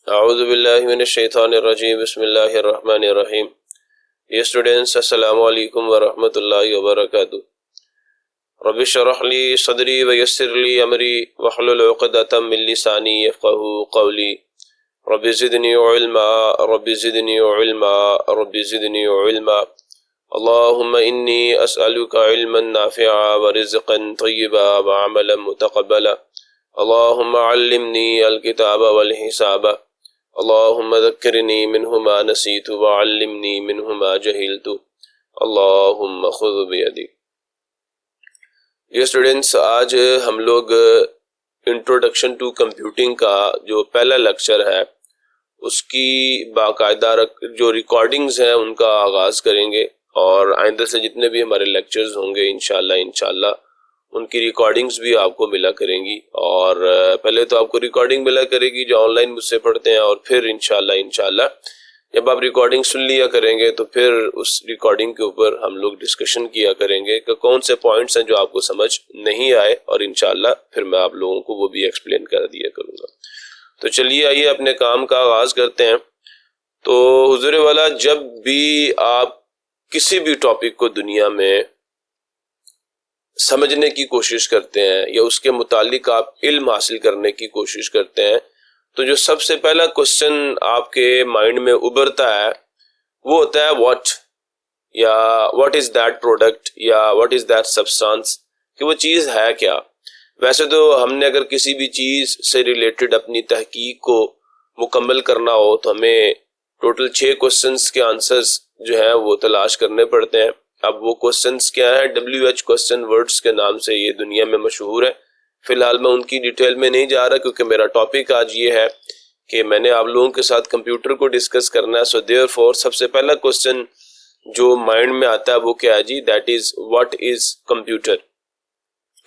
औज़ु बिल्लाहि मिनश शैतानिर रजीम बिस्मिल्लाहिर रहमानिर रहीम। ये स्टूडेंट्स अस्सलामु अलैकुम व रहमतुल्लाहि व बरकातुहू। रब्बि इश्रह ली सदरी व यस्सिर ली अमरी वहलुल उक़दतम मिन लिसानी यफ़क़हू क़ौली। Rabbi ज़िदनी इल्मा rabbi ज़िदनी इल्मा rabbi ज़िदनी इल्मा। अल्लाहुम्मा इन्नी अस्अलुका इल्मन नाफ़िअ व रिज़्क़न तय्यिबा व अमलन मुतक़ब्बला। अल्लाहुम्मा अल्लिमनी अल किताब वल हिसाब। अल्लाहुम्मा ज़क्किरनी मिन्हु मा नसीतु व अल्लिमनी मिन्हु मा जहिलतु। अल्लाहुम्मा खुज़ बियदी। ये स्टूडेंट्स, आज हम लोग इंट्रोडक्शन टू कंप्यूटिंग का जो पहला लेक्चर है उसकी बाकायदा जो रिकॉर्डिंग्स हैं उनका आगाज़ करेंगे और आइंदा से जितने भी हमारे लेक्चर्स होंगे इंशाल्लाह उनकी रिकॉर्डिंग्स भी आपको मिला करेंगी। और पहले तो आपको रिकॉर्डिंग मिला करेगी जो ऑनलाइन मुझसे पढ़ते हैं, और फिर इंशाल्लाह जब आप रिकॉर्डिंग सुन लिया करेंगे तो फिर उस रिकॉर्डिंग के ऊपर हम लोग डिस्कशन किया करेंगे कि कौन से पॉइंट्स हैं जो आपको समझ नहीं आए, और इंशाल्लाह फिर मैं आप लोगों को वो भी एक्सप्लेन कर दिया करूँगा। तो चलिए आइए अपने काम का आगाज़ करते हैं। तो हुज़ूर वाला, जब भी आप किसी भी टॉपिक को दुनिया में समझने की कोशिश करते हैं या उसके मुतालिक आप इल्म हासिल करने की कोशिश करते हैं, तो जो सबसे पहला क्वेश्चन आपके माइंड में उभरता है वो होता है व्हाट, या व्हाट इज़ दैट प्रोडक्ट, या व्हाट इज़ दैट सब्सटेंस, कि वो चीज़ है क्या। वैसे तो हमने अगर किसी भी चीज़ से रिलेटेड अपनी तहकीक को मुकम्मल करना हो तो हमें टोटल 6 क्वेश्चंस के आंसर्स जो हैं वो तलाश करने पड़ते हैं। अब वो क्वेश्चंस क्या है, WH क्वेश्चन वर्ड्स के नाम से ये दुनिया में मशहूर है। फिलहाल मैं उनकी डिटेल में नहीं जा रहा क्योंकि मेरा टॉपिक आज ये है कि मैंने आप लोगों के साथ कंप्यूटर को डिस्कस करना है। सो देयरफॉर सबसे पहला क्वेश्चन जो माइंड में आता है वो क्या है जी, that is what is computer.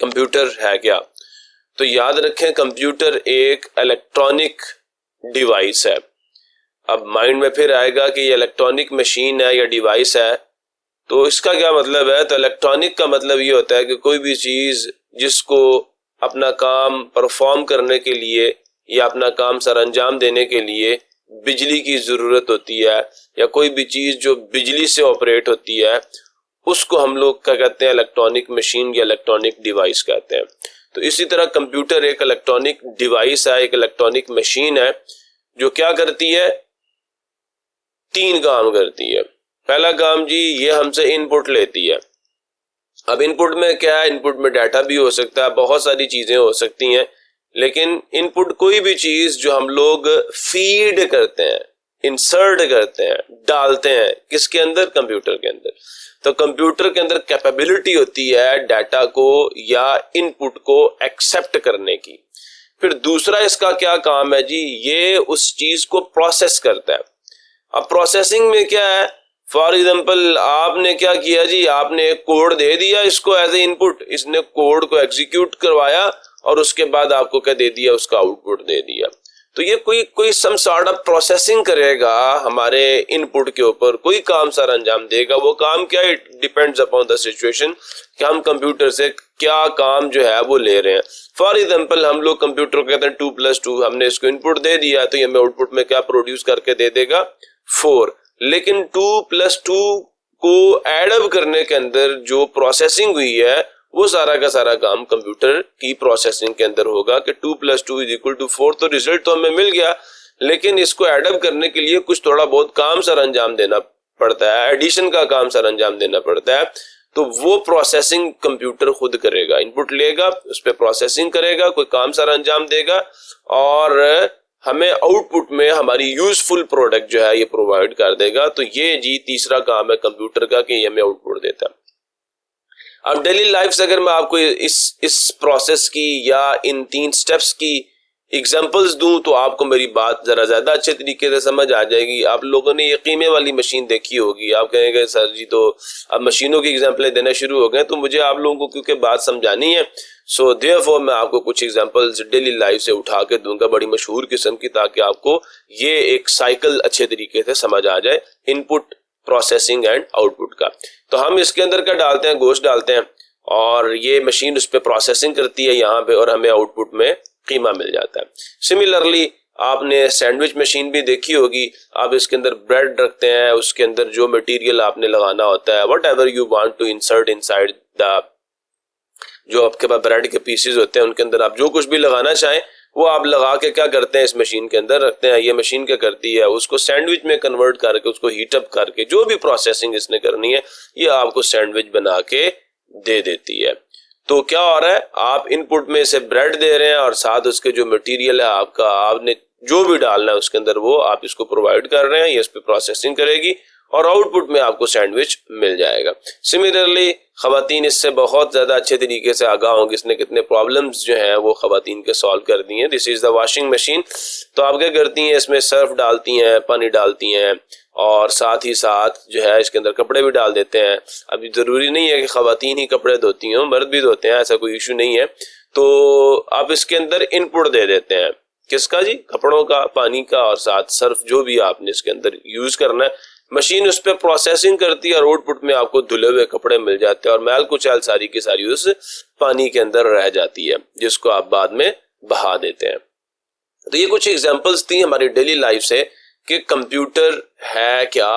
Computer है क्या? तो याद रखें, कंप्यूटर एक इलेक्ट्रॉनिक डिवाइस है। अब माइंड में फिर आएगा कि ये इलेक्ट्रॉनिक मशीन है या डिवाइस है, तो इसका क्या मतलब है? तो इलेक्ट्रॉनिक का मतलब ये होता है कि कोई भी चीज़ जिसको अपना काम परफॉर्म करने के लिए या अपना काम सर अंजाम देने के लिए बिजली की ज़रूरत होती है, या कोई भी चीज़ जो बिजली से ऑपरेट होती है, उसको हम लोग क्या कहते हैं? इलेक्ट्रॉनिक मशीन या इलेक्ट्रॉनिक डिवाइस कहते हैं। तो इसी तरह कंप्यूटर एक इलेक्ट्रॉनिक डिवाइस है, एक इलेक्ट्रॉनिक मशीन है जो क्या करती है? 3 काम करती है। पहला काम जी, ये हमसे इनपुट लेती है। अब इनपुट में क्या है? इनपुट में डाटा भी हो सकता है, बहुत सारी चीजें हो सकती हैं, लेकिन इनपुट कोई भी चीज जो हम लोग फीड करते हैं, इंसर्ट करते हैं, डालते हैं, किसके अंदर? कंप्यूटर के अंदर। तो कंप्यूटर के अंदर कैपेबिलिटी होती है डाटा को या इनपुट को एक्सेप्ट करने की। फिर दूसरा इसका क्या काम है जी? ये उस चीज को प्रोसेस करता है। अब प्रोसेसिंग में क्या है? फॉर एग्जाम्पल आपने क्या किया जी, आपने एक कोड दे दिया इसको एज ए इनपुट, इसने कोड को एग्जीक्यूट करवाया और उसके बाद आपको क्या दे दिया? उसका आउटपुट दे दिया। तो ये कोई सम सॉर्ट ऑफ प्रोसेसिंग करेगा हमारे इनपुट के ऊपर, कोई काम सर अंजाम देगा। वो काम क्या है? It depends upon the situation कि हम कंप्यूटर से क्या काम जो है वो ले रहे हैं। फॉर एग्जाम्पल हम लोग कंप्यूटर को कहते हैं 2+2, हमने इसको इनपुट दे दिया तो ये हमें आउटपुट में क्या प्रोड्यूस करके दे देगा? 4। लेकिन 2+2 को एडअप करने के अंदर जो प्रोसेसिंग हुई है वो सारा का सारा काम कंप्यूटर की प्रोसेसिंग के अंदर होगा कि 2+2=4। तो रिजल्ट तो हमें मिल गया, लेकिन इसको एडअप करने के लिए कुछ थोड़ा बहुत काम सर अंजाम देना पड़ता है, एडिशन का काम सर अंजाम देना पड़ता है। तो वो प्रोसेसिंग कंप्यूटर खुद करेगा, इनपुट लेगा, उस पर प्रोसेसिंग करेगा, कोई काम सर अंजाम देगा और हमें आउटपुट में हमारी यूजफुल प्रोडक्ट जो है ये प्रोवाइड कर देगा। तो ये जी तीसरा काम है कंप्यूटर का कि ये हमें आउटपुट देता है। अब डेली लाइफ से अगर मैं आपको इस प्रोसेस की या इन 3 स्टेप्स की एग्जांपल्स दूं तो आपको मेरी बात जरा ज्यादा अच्छे तरीके से समझ आ जाएगी। आप लोगों ने ये कीमे वाली मशीन देखी होगी, आप कहेंगे सर जी तो अब मशीनों की एग्जांपलें देना शुरू हो गए, तो मुझे आप लोगों को क्योंकि बात समझानी है, सो देयरफॉर मैं आपको कुछ एग्जांपल्स डेली लाइफ से उठा के दूंगा बड़ी मशहूर किस्म की, ताकि आपको ये एक साइकिल अच्छे तरीके से समझ आ जाए इनपुट, प्रोसेसिंग एंड आउटपुट का। तो हम इसके अंदर क्या डालते हैं? गोश्त डालते हैं और ये मशीन उस पर प्रोसेसिंग करती है यहाँ पे और हमें आउटपुट में कीमा मिल जाता है। सिमिलरली आपने सैंडविच मशीन भी देखी होगी, आप इसके अंदर ब्रेड रखते हैं, उसके अंदर जो मटेरियल आपने लगाना होता है, whatever you want to insert inside the, जो आपके पास ब्रेड के पीसेस होते हैं उनके अंदर आप जो कुछ भी लगाना चाहें वो आप लगा के क्या करते हैं, इस मशीन के अंदर रखते हैं। ये मशीन क्या करती है, उसको सैंडविच में कन्वर्ट करके, उसको हीट अप करके, जो भी प्रोसेसिंग इसने करनी है, ये आपको सैंडविच बना के दे देती है। तो क्या हो रहा है, आप इनपुट में से ब्रेड दे रहे हैं और साथ उसके जो मटेरियल है आपका, आपने जो भी डालना है उसके अंदर वो आप इसको प्रोवाइड कर रहे हैं, ये इस पे प्रोसेसिंग करेगी और आउटपुट में आपको सैंडविच मिल जाएगा। सिमिलरली खवातीन इससे बहुत ज्यादा अच्छे तरीके से आगाह होंगे, इसने कितने प्रॉब्लम्स जो हैं वो खवातीन के सॉल्व कर दी हैं। This is the washing machine. तो आप क्या करती हैं, इसमें सर्फ डालती हैं, पानी डालती हैं और साथ ही साथ जो है इसके अंदर कपड़े भी डाल देते हैं। अभी जरूरी नहीं है कि खवातीन ही कपड़े धोती हों, मर्द भी धोते हैं, ऐसा कोई इशू नहीं है। तो आप इसके अंदर इनपुट दे देते हैं, किसका जी, कपड़ों का, पानी का और साथ सर्फ, जो भी आपने इसके अंदर यूज करना है। मशीन उस पर प्रोसेसिंग करती है और आउटपुट में आपको धुले हुए कपड़े मिल जाते हैं और मैल कुचैल सारी की सारी उस पानी के अंदर रह जाती है, जिसको आप बाद में बहा देते हैं। तो ये कुछ एग्जांपल्स थी हमारी डेली लाइफ से कि कंप्यूटर है क्या,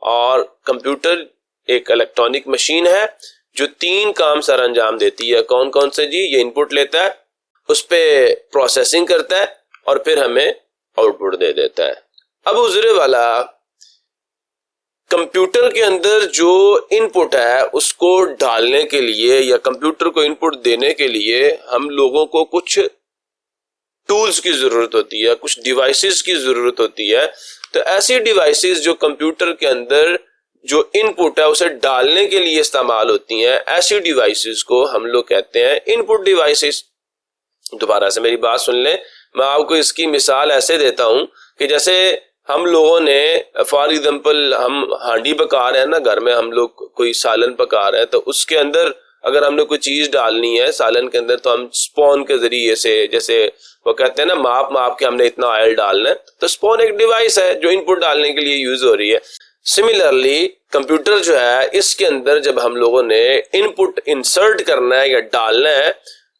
और कंप्यूटर एक इलेक्ट्रॉनिक मशीन है जो 3 काम सर अंजाम देती है। कौन कौन से जी, ये इनपुट लेता है, उस पे प्रोसेसिंग करता है और फिर हमें आउटपुट दे देता है। अब हुजूर वाला कंप्यूटर के अंदर जो इनपुट है उसको डालने के लिए या कंप्यूटर को इनपुट देने के लिए हम लोगों को कुछ टूल्स की जरूरत होती है, कुछ डिवाइसेस की जरूरत होती है। तो ऐसी डिवाइसेस जो कंप्यूटर के अंदर जो इनपुट है उसे डालने के लिए इस्तेमाल होती हैं, ऐसी डिवाइसेस को हम लोग कहते हैं इनपुट डिवाइसेस। दोबारा से मेरी बात सुन लें, मैं आपको इसकी मिसाल ऐसे देता हूं कि जैसे हम लोगों ने फॉर एग्जाम्पल हम हांडी पका रहे हैं ना, घर में हम लोग कोई सालन पका रहे हैं, तो उसके अंदर अगर हमने कोई चीज डालनी है सालन के अंदर, तो हम स्पून के जरिए से, जैसे वो कहते हैं ना माप के हमने इतना ऑयल डालना है, तो स्पून एक डिवाइस है जो इनपुट डालने के लिए यूज हो रही है। सिमिलरली कंप्यूटर जो है, इसके अंदर जब हम लोगों ने इनपुट इंसर्ट करना है या डालना है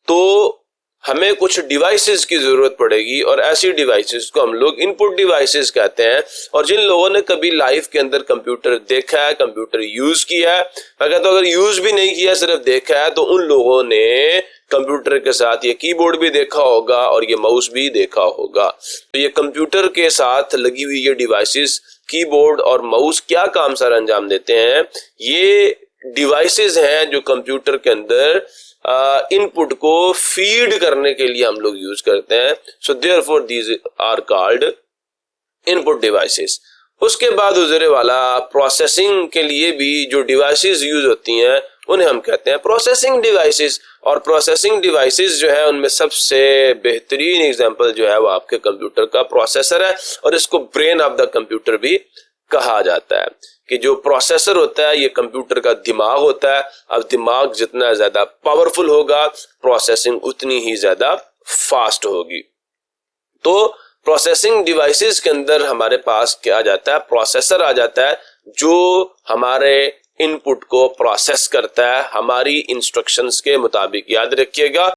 तो हमें कुछ डिवाइसेस की जरूरत पड़ेगी और ऐसी डिवाइसेस को हम लोग इनपुट डिवाइसेस कहते हैं। और जिन लोगों ने कभी लाइफ के अंदर कंप्यूटर देखा है, कंप्यूटर यूज किया है, मैं कहता हूं अगर यूज भी नहीं किया सिर्फ देखा है, तो उन लोगों ने कंप्यूटर के साथ ये कीबोर्ड भी देखा होगा और ये माउस भी देखा होगा। तो ये कंप्यूटर के साथ लगी हुई ये डिवाइसेस, कीबोर्ड और माउस क्या काम सर अंजाम देते हैं, ये डिवाइसेस हैं जो कंप्यूटर के अंदर इनपुट को फीड करने के लिए हम लोग यूज करते हैं। So therefore these are called input devices. उसके बाद हुजूर वाला प्रोसेसिंग के लिए भी जो डिवाइसेस यूज होती हैं उन्हें हम कहते हैं प्रोसेसिंग डिवाइसेस। और प्रोसेसिंग डिवाइसेस जो है उनमें सबसे बेहतरीन एग्जांपल जो है वो आपके कंप्यूटर का प्रोसेसर है और इसको ब्रेन ऑफ द कंप्यूटर भी कहा जाता है कि जो प्रोसेसर होता है ये कंप्यूटर का दिमाग होता है। अब दिमाग जितना ज्यादा पावरफुल होगा प्रोसेसिंग उतनी ही ज्यादा फास्ट होगी। तो प्रोसेसिंग डिवाइसेस के अंदर हमारे पास क्या आ जाता है, प्रोसेसर आ जाता है जो हमारे इनपुट को प्रोसेस करता है हमारी इंस्ट्रक्शंस के मुताबिक। याद रखिएगा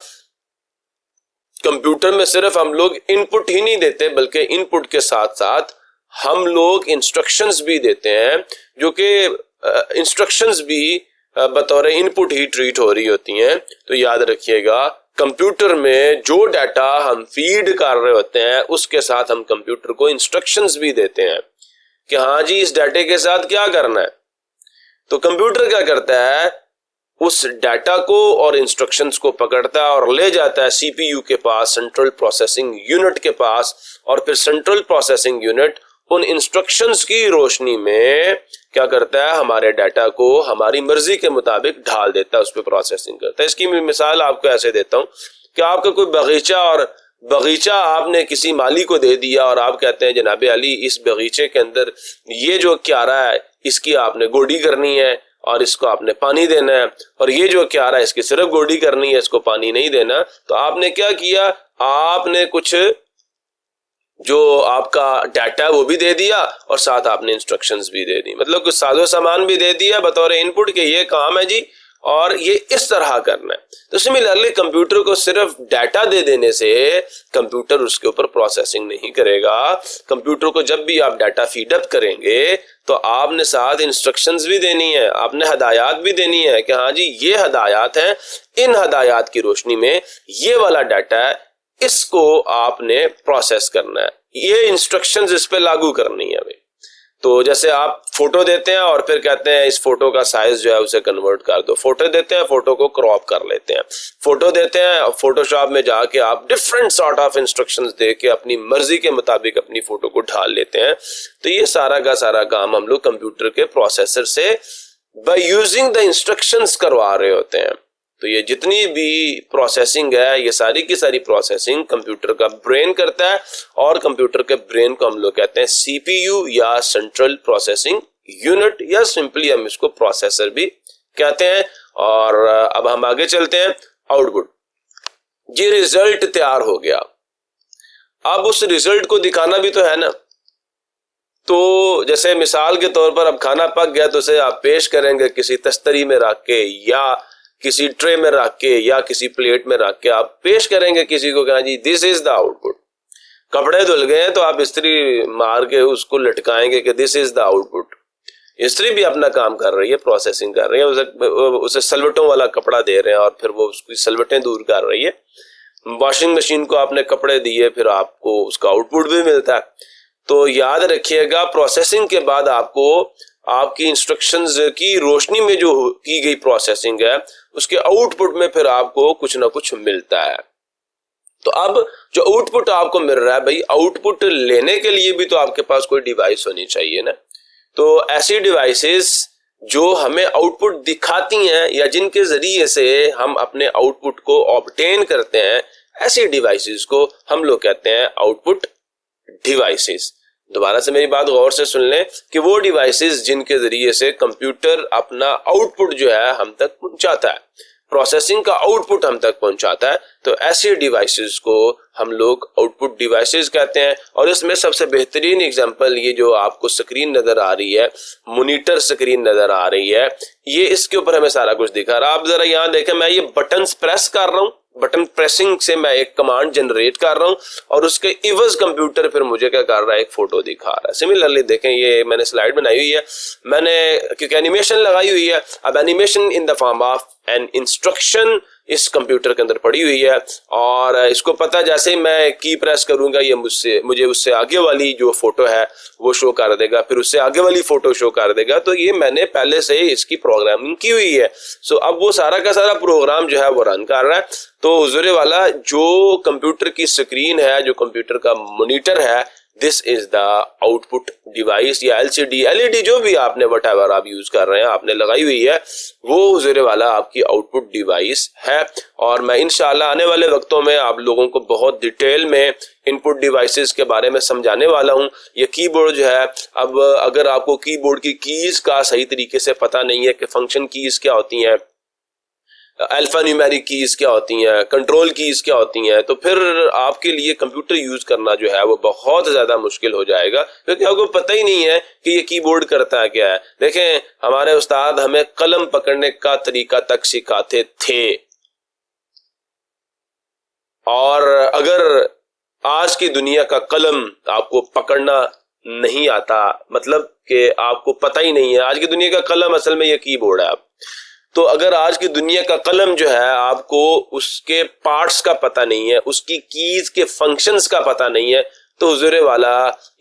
कंप्यूटर में सिर्फ हम लोग इनपुट ही नहीं देते बल्कि इनपुट के साथ साथ हम लोग इंस्ट्रक्शंस भी देते हैं, जो कि इंस्ट्रक्शंस भी बतौर इनपुट ही ट्रीट हो रही होती हैं। तो याद रखिएगा कंप्यूटर में जो डाटा हम फीड कर रहे होते हैं उसके साथ हम कंप्यूटर को इंस्ट्रक्शंस भी देते हैं कि हाँ जी इस डाटे के साथ क्या करना है। तो कंप्यूटर क्या करता है, उस डाटा को और इंस्ट्रक्शंस को पकड़ता है और ले जाता है सीपीयू के पास, सेंट्रल प्रोसेसिंग यूनिट के पास, और फिर सेंट्रल प्रोसेसिंग यूनिट उन इंस्ट्रक्शंस की रोशनी में क्या करता है, हमारे डाटा को हमारी मर्जी के मुताबिक ढाल देता है, उस पर प्रोसेसिंग करता है। इसकी मिसाल आपको ऐसे देता हूं कि आपका कोई बगीचा और बगीचा आपने किसी माली को दे दिया और आप कहते हैं जनाबे अली इस बगीचे के अंदर ये जो क्यारा है इसकी आपने गोडी करनी है और इसको आपने पानी देना है, और ये जो क्यारा है इसकी सिर्फ गोडी करनी है, इसको पानी नहीं देना। तो आपने क्या किया, आपने कुछ जो आपका डाटा है वो भी दे दिया और साथ आपने इंस्ट्रक्शंस भी दे दी, मतलब कुछ साजो सामान भी दे दिया बतौर इनपुट के ये काम है जी और ये इस तरह करना है। तो सिमिलरली कंप्यूटर को सिर्फ डाटा दे देने से कंप्यूटर उसके ऊपर प्रोसेसिंग नहीं करेगा। कंप्यूटर को जब भी आप डाटा फीडअप करेंगे तो आपने साथ इंस्ट्रक्शंस भी देनी है, आपने हदायत भी देनी है कि हाँ जी ये हदायत हैं, इन हदायत की रोशनी में ये वाला डाटा है, इसको आपने प्रोसेस करना है, ये इंस्ट्रक्शंस इस पे लागू करनी है भाई। तो जैसे आप फोटो देते हैं और फिर कहते हैं इस फोटो का साइज जो है उसे कन्वर्ट कर दो, फोटो देते हैं, फोटो को क्रॉप कर लेते हैं, फोटो देते हैं, फोटोशॉप में जाके आप डिफरेंट सॉर्ट ऑफ इंस्ट्रक्शंस दे के अपनी मर्जी के मुताबिक अपनी फोटो को ढाल लेते हैं। तो ये सारा का सारा काम हम लोग कंप्यूटर के प्रोसेसर से बाय यूजिंग द इंस्ट्रक्शंस करवा रहे होते हैं। तो ये जितनी भी प्रोसेसिंग है, ये सारी की सारी प्रोसेसिंग कंप्यूटर का ब्रेन करता है, और कंप्यूटर के ब्रेन को हम लोग कहते हैं सीपीयू या सेंट्रल प्रोसेसिंग यूनिट, या सिंपली हम इसको प्रोसेसर भी कहते हैं। और अब हम आगे चलते हैं। आउटपुट, ये रिजल्ट तैयार हो गया, अब उस रिजल्ट को दिखाना भी तो है ना। तो जैसे मिसाल के तौर पर अब खाना पक गया तो उसे आप पेश करेंगे किसी तस्तरी में रख के, या किसी ट्रे में रख के, या किसी प्लेट में रख के आप पेश करेंगे किसी को, कहा जी दिस इज द आउटपुट। कपड़े धुल गए हैं तो आप इस्त्री मार के उसको लटकाएंगे कि दिस इज द आउटपुट। इस्त्री भी अपना काम कर रही है, प्रोसेसिंग कर रही है, उसे सलवटों वाला कपड़ा दे रहे हैं और फिर वो उसकी सलवटें दूर कर रही है। वॉशिंग मशीन को आपने कपड़े दिए, फिर आपको उसका आउटपुट भी मिलता है। तो याद रखिएगा, प्रोसेसिंग के बाद आपको आपकी इंस्ट्रक्शंस की रोशनी में जो की गई प्रोसेसिंग है उसके आउटपुट में फिर आपको कुछ ना कुछ मिलता है। तो अब जो आउटपुट आपको मिल रहा है भाई, आउटपुट लेने के लिए भी तो आपके पास कोई डिवाइस होनी चाहिए ना। तो ऐसी डिवाइसेस जो हमें आउटपुट दिखाती हैं या जिनके जरिए से हम अपने आउटपुट को ऑब्टेन करते हैं, ऐसी डिवाइसेस को हम लोग कहते हैं आउटपुट डिवाइसेस। दोबारा से मेरी बात गौर से सुन लें कि वो डिवाइसेस जिनके जरिए से कंप्यूटर अपना आउटपुट जो है हम तक पहुंचाता है, प्रोसेसिंग का आउटपुट हम तक पहुंचाता है, तो ऐसे डिवाइसेस को हम लोग आउटपुट डिवाइसेस कहते हैं। और इसमें सबसे बेहतरीन एग्जांपल ये जो आपको स्क्रीन नजर आ रही है, मॉनिटर स्क्रीन नजर आ रही है, ये इसके ऊपर हमें सारा कुछ दिखा रहा है। आप जरा यहाँ देखें, मैं ये बटन्स प्रेस कर रहा हूँ, बटन प्रेसिंग से मैं एक कमांड जनरेट कर रहा हूं और उसके इवज कंप्यूटर फिर मुझे क्या कर रहा है, एक फोटो दिखा रहा है। सिमिलरली देखें, ये मैंने स्लाइड बनाई हुई है, मैंने क्योंकि एनिमेशन लगाई हुई है, अब animation in the form of an instruction इस कंप्यूटर के अंदर पड़ी हुई है, और इसको पता जैसे ही मैं की प्रेस करूंगा ये मुझे उससे आगे वाली जो फोटो है वो शो कर देगा, फिर उससे आगे वाली फोटो शो कर देगा। तो ये मैंने पहले से ही इसकी प्रोग्रामिंग की हुई है। सो अब वो सारा का सारा प्रोग्राम जो है वो रन कर रहा है। तो हुजूरे वाला जो कंप्यूटर की स्क्रीन है, जो कंप्यूटर का मॉनिटर है, this is the output device या एलसीडी एलईडी जो भी आपने व्हाटएवर आप यूज कर रहे हैं आपने लगाई हुई है, वो हुजूरे वाला आपकी आउटपुट डिवाइस है। और मैं इंशाल्लाह आने वाले वक्तों में आप लोगों को बहुत डिटेल में इनपुट डिवाइसेस के बारे में समझाने वाला हूं। ये कीबोर्ड जो है, अब अगर आपको कीबोर्ड की कीज का सही तरीके से पता नहीं है कि फंक्शन कीज क्या होती हैं, अल्फा न्यूमेरिक कीज क्या होती हैं, कंट्रोल कीज क्या होती हैं, तो फिर आपके लिए कंप्यूटर यूज करना जो है वो बहुत ज्यादा मुश्किल हो जाएगा, क्योंकि आपको पता ही नहीं है कि ये कीबोर्ड करता है क्या है। देखें, हमारे उस्ताद हमें कलम पकड़ने का तरीका तक सिखाते थे, और अगर आज की दुनिया का कलम आपको पकड़ना नहीं आता, मतलब कि आपको पता ही नहीं है आज की दुनिया का कलम असल में ये कीबोर्ड है, तो अगर आज की दुनिया का कलम जो है आपको उसके पार्ट्स का पता नहीं है, उसकी कीज के फंक्शंस का पता नहीं है, तो हुजूरे वाला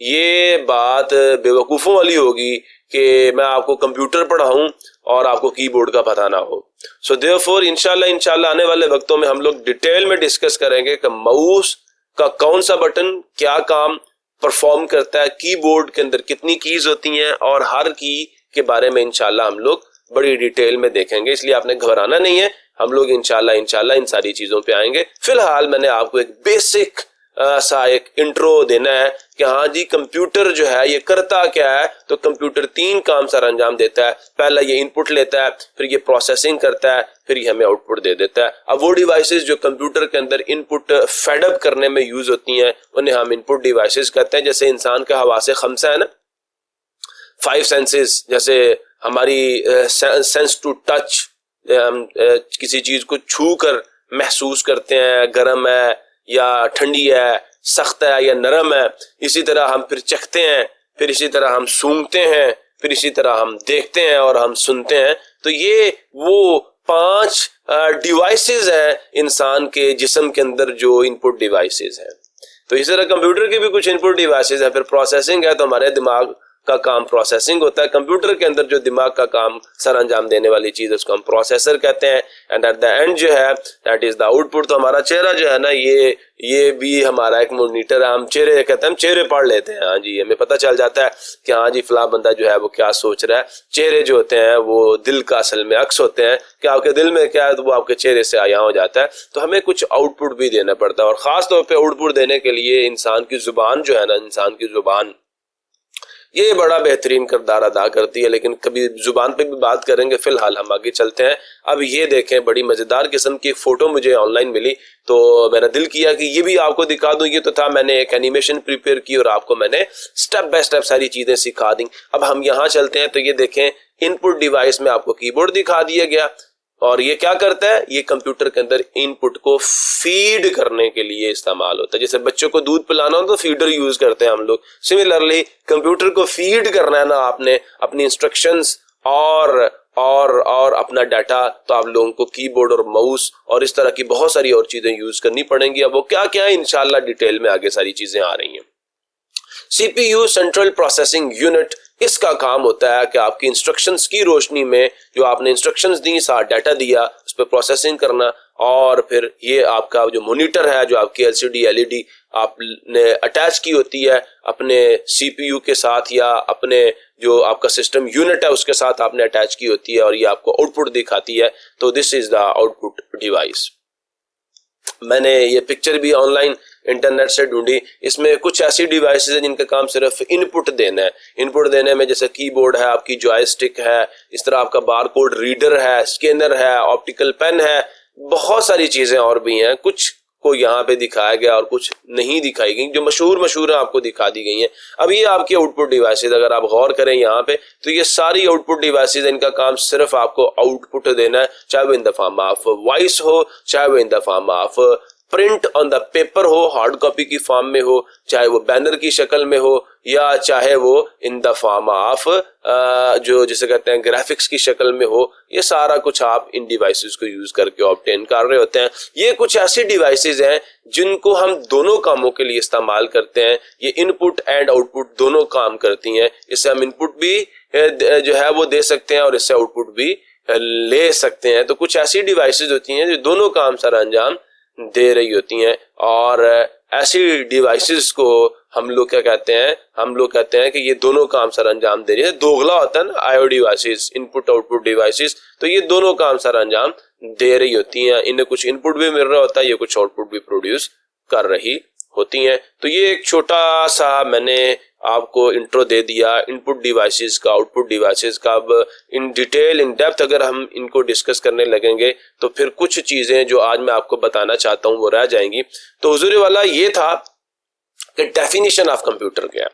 ये बात बेवकूफ़ों वाली होगी कि मैं आपको कंप्यूटर पढ़ाऊं और आपको कीबोर्ड का पता ना हो। सो देयरफॉर इंशाल्लाह आने वाले वक्तों में हम लोग डिटेल में डिस्कस करेंगे कि माउस का कौन सा बटन क्या काम परफॉर्म करता है, कीबोर्ड के अंदर कितनी कीज होती हैं, और हर की के बारे में इंशाल्लाह हम लोग बड़ी डिटेल में देखेंगे। इसलिए आपने घबराना नहीं है, हम लोग इंशाल्लाह इन सारी चीजों पे आएंगे। फिलहाल मैंने आपको एक बेसिक सा एक इंट्रो देना है कि हाँ जी कंप्यूटर जो है ये करता क्या है। तो कंप्यूटर 3 काम सर अंजाम देता है। पहला ये इनपुट लेता है, फिर ये प्रोसेसिंग करता है, फिर ये हमें आउटपुट दे देता है। अब वो डिवाइसेस जो कंप्यूटर के अंदर इनपुट फेडअप करने में यूज होती हैं उन्हें हम इनपुट डिवाइसेस कहते हैं। जैसे इंसान का हवासे खमसा है ना, 5 सेंसेस, जैसे हमारी सेंस टू टच, हम किसी चीज को छू कर महसूस करते हैं, गर्म है या ठंडी है, सख्त है या नरम है। इसी तरह हम फिर चखते हैं, फिर इसी तरह हम सूंघते हैं, फिर इसी तरह हम देखते हैं और हम सुनते हैं। तो ये वो 5 डिवाइसेस हैं इंसान के जिस्म के अंदर जो इनपुट डिवाइसेस हैं। तो इस तरह कंप्यूटर के भी कुछ इनपुट डिवाइसेस हैं। फिर प्रोसेसिंग है, तो हमारे दिमाग का काम प्रोसेसिंग होता है। कंप्यूटर के अंदर जो दिमाग का काम सर अंजाम देने वाली चीज उसको हम प्रोसेसर कहते हैं। एंड एट द एंड जो है दैट इज द आउटपुट। तो हमारा चेहरा जो है ना, ये भी हमारा एक मॉनिटर है। हम चेहरे कहते हैं, हम चेहरे पढ़ लेते हैं। हाँ जी, हमें पता चल जाता है कि हाँ जी फला बंदा जो है वो क्या सोच रहा है। चेहरे जो होते हैं वो दिल का असल में अक्स होते हैं कि आपके दिल में क्या है तो वो आपके चेहरे से आया हो जाता है। तो हमें कुछ आउटपुट भी देना पड़ता है, और खास तौर पे आउटपुट देने के लिए इंसान की जुबान जो है ना, इंसान की जुबान ये बड़ा बेहतरीन किरदार अदा करती है। लेकिन कभी जुबान पे भी बात करेंगे, फिलहाल हम आगे चलते हैं। अब ये देखें, बड़ी मजेदार किस्म की एक फोटो मुझे ऑनलाइन मिली, तो मेरा दिल किया कि ये भी आपको दिखा दूं। ये तो था, मैंने एक एनिमेशन प्रिपेयर की और आपको मैंने स्टेप बाय स्टेप सारी चीजें सिखा दी। अब हम यहाँ चलते हैं, तो ये देखें इनपुट डिवाइस में आपको कीबोर्ड दिखा दिया गया, और ये क्या करता है, ये कंप्यूटर के अंदर इनपुट को फीड करने के लिए इस्तेमाल होता है। जैसे बच्चों को दूध पिलाना हो तो फीडर यूज करते हैं हम लोग, सिमिलरली कंप्यूटर को फीड करना है ना आपने अपनी इंस्ट्रक्शंस और अपना डाटा, तो आप लोगों को कीबोर्ड और माउस और इस तरह की बहुत सारी और चीजें यूज करनी पड़ेंगी। अब वो क्या क्या है इंशाल्लाह डिटेल में आगे सारी चीजें आ रही हैं। सीपीयू सेंट्रल प्रोसेसिंग यूनिट, इसका काम होता है कि आपकी इंस्ट्रक्शंस की रोशनी में जो आपने इंस्ट्रक्शंस दी, साथ डाटा दिया, उस पर प्रोसेसिंग करना, और फिर ये आपका जो मॉनिटर है, जो आपकी एलसीडी एलईडी आपने अटैच की होती है अपने सीपीयू के साथ या अपने जो आपका सिस्टम यूनिट है उसके साथ आपने अटैच की होती है, और ये आपको आउटपुट दिखाती है। तो this is the output device. मैंने ये पिक्चर भी ऑनलाइन इंटरनेट से ढूंढी। इसमें कुछ ऐसी डिवाइसेस हैं जिनका काम सिर्फ इनपुट देना है। इनपुट देने में जैसे कीबोर्ड है, आपकी जॉयस्टिक है, इस तरह आपका बारकोड रीडर है, स्कैनर है, ऑप्टिकल पेन है, बहुत सारी चीजें और भी हैं। कुछ को यहाँ पे दिखाया गया और कुछ नहीं दिखाई गई, जो मशहूर है आपको दिखा दी गई हैं। अब ये आपकी आउटपुट डिवाइसेस, अगर आप गौर करें यहाँ पे, तो ये सारी आउटपुट डिवाइसेस, इनका काम सिर्फ आपको आउटपुट देना है, चाहे वो in the form of voice हो, चाहे वो in the form of print on the paper हो, हार्ड कॉपी की फॉर्म में हो, चाहे वो बैनर की शक्ल में हो, या चाहे वो इन द फॉर्म ऑफ जो जिसे कहते हैं ग्राफिक्स की शक्ल में हो। ये सारा कुछ आप इन डिवाइसेस को यूज करके ऑब्टेन कर रहे होते हैं। ये कुछ ऐसी डिवाइसेस हैं जिनको हम दोनों कामों के लिए इस्तेमाल करते हैं। ये इनपुट एंड आउटपुट दोनों काम करती हैं। इससे हम इनपुट भी जो है वो दे सकते हैं और इससे आउटपुट भी ले सकते हैं। तो कुछ ऐसी डिवाइसेस होती हैं जो दोनों काम सर अंजाम दे रही होती हैं, और ऐसी डिवाइसेस को हम लोग क्या कहते हैं, हम लोग कहते हैं कि ये दोनों काम सर अंजाम दे रही है। दोगला होता है ना IO devices, input output devices, तो ये दोनों काम सर अंजाम दे रही होती हैं। इन्हें कुछ इनपुट भी मिल रहा होता है, ये कुछ आउटपुट भी प्रोड्यूस कर रही होती हैं। तो ये एक छोटा सा मैंने आपको इंट्रो दे दिया इनपुट डिवाइसेस का, आउटपुट डिवाइसेस का। अब इन डिटेल इन डेप्थ अगर हम इनको डिस्कस करने लगेंगे तो फिर कुछ चीजें जो आज मैं आपको बताना चाहता हूं वो रह जाएंगी। तो हुजूर वाला ये था कि डेफिनेशन ऑफ कंप्यूटर क्या है।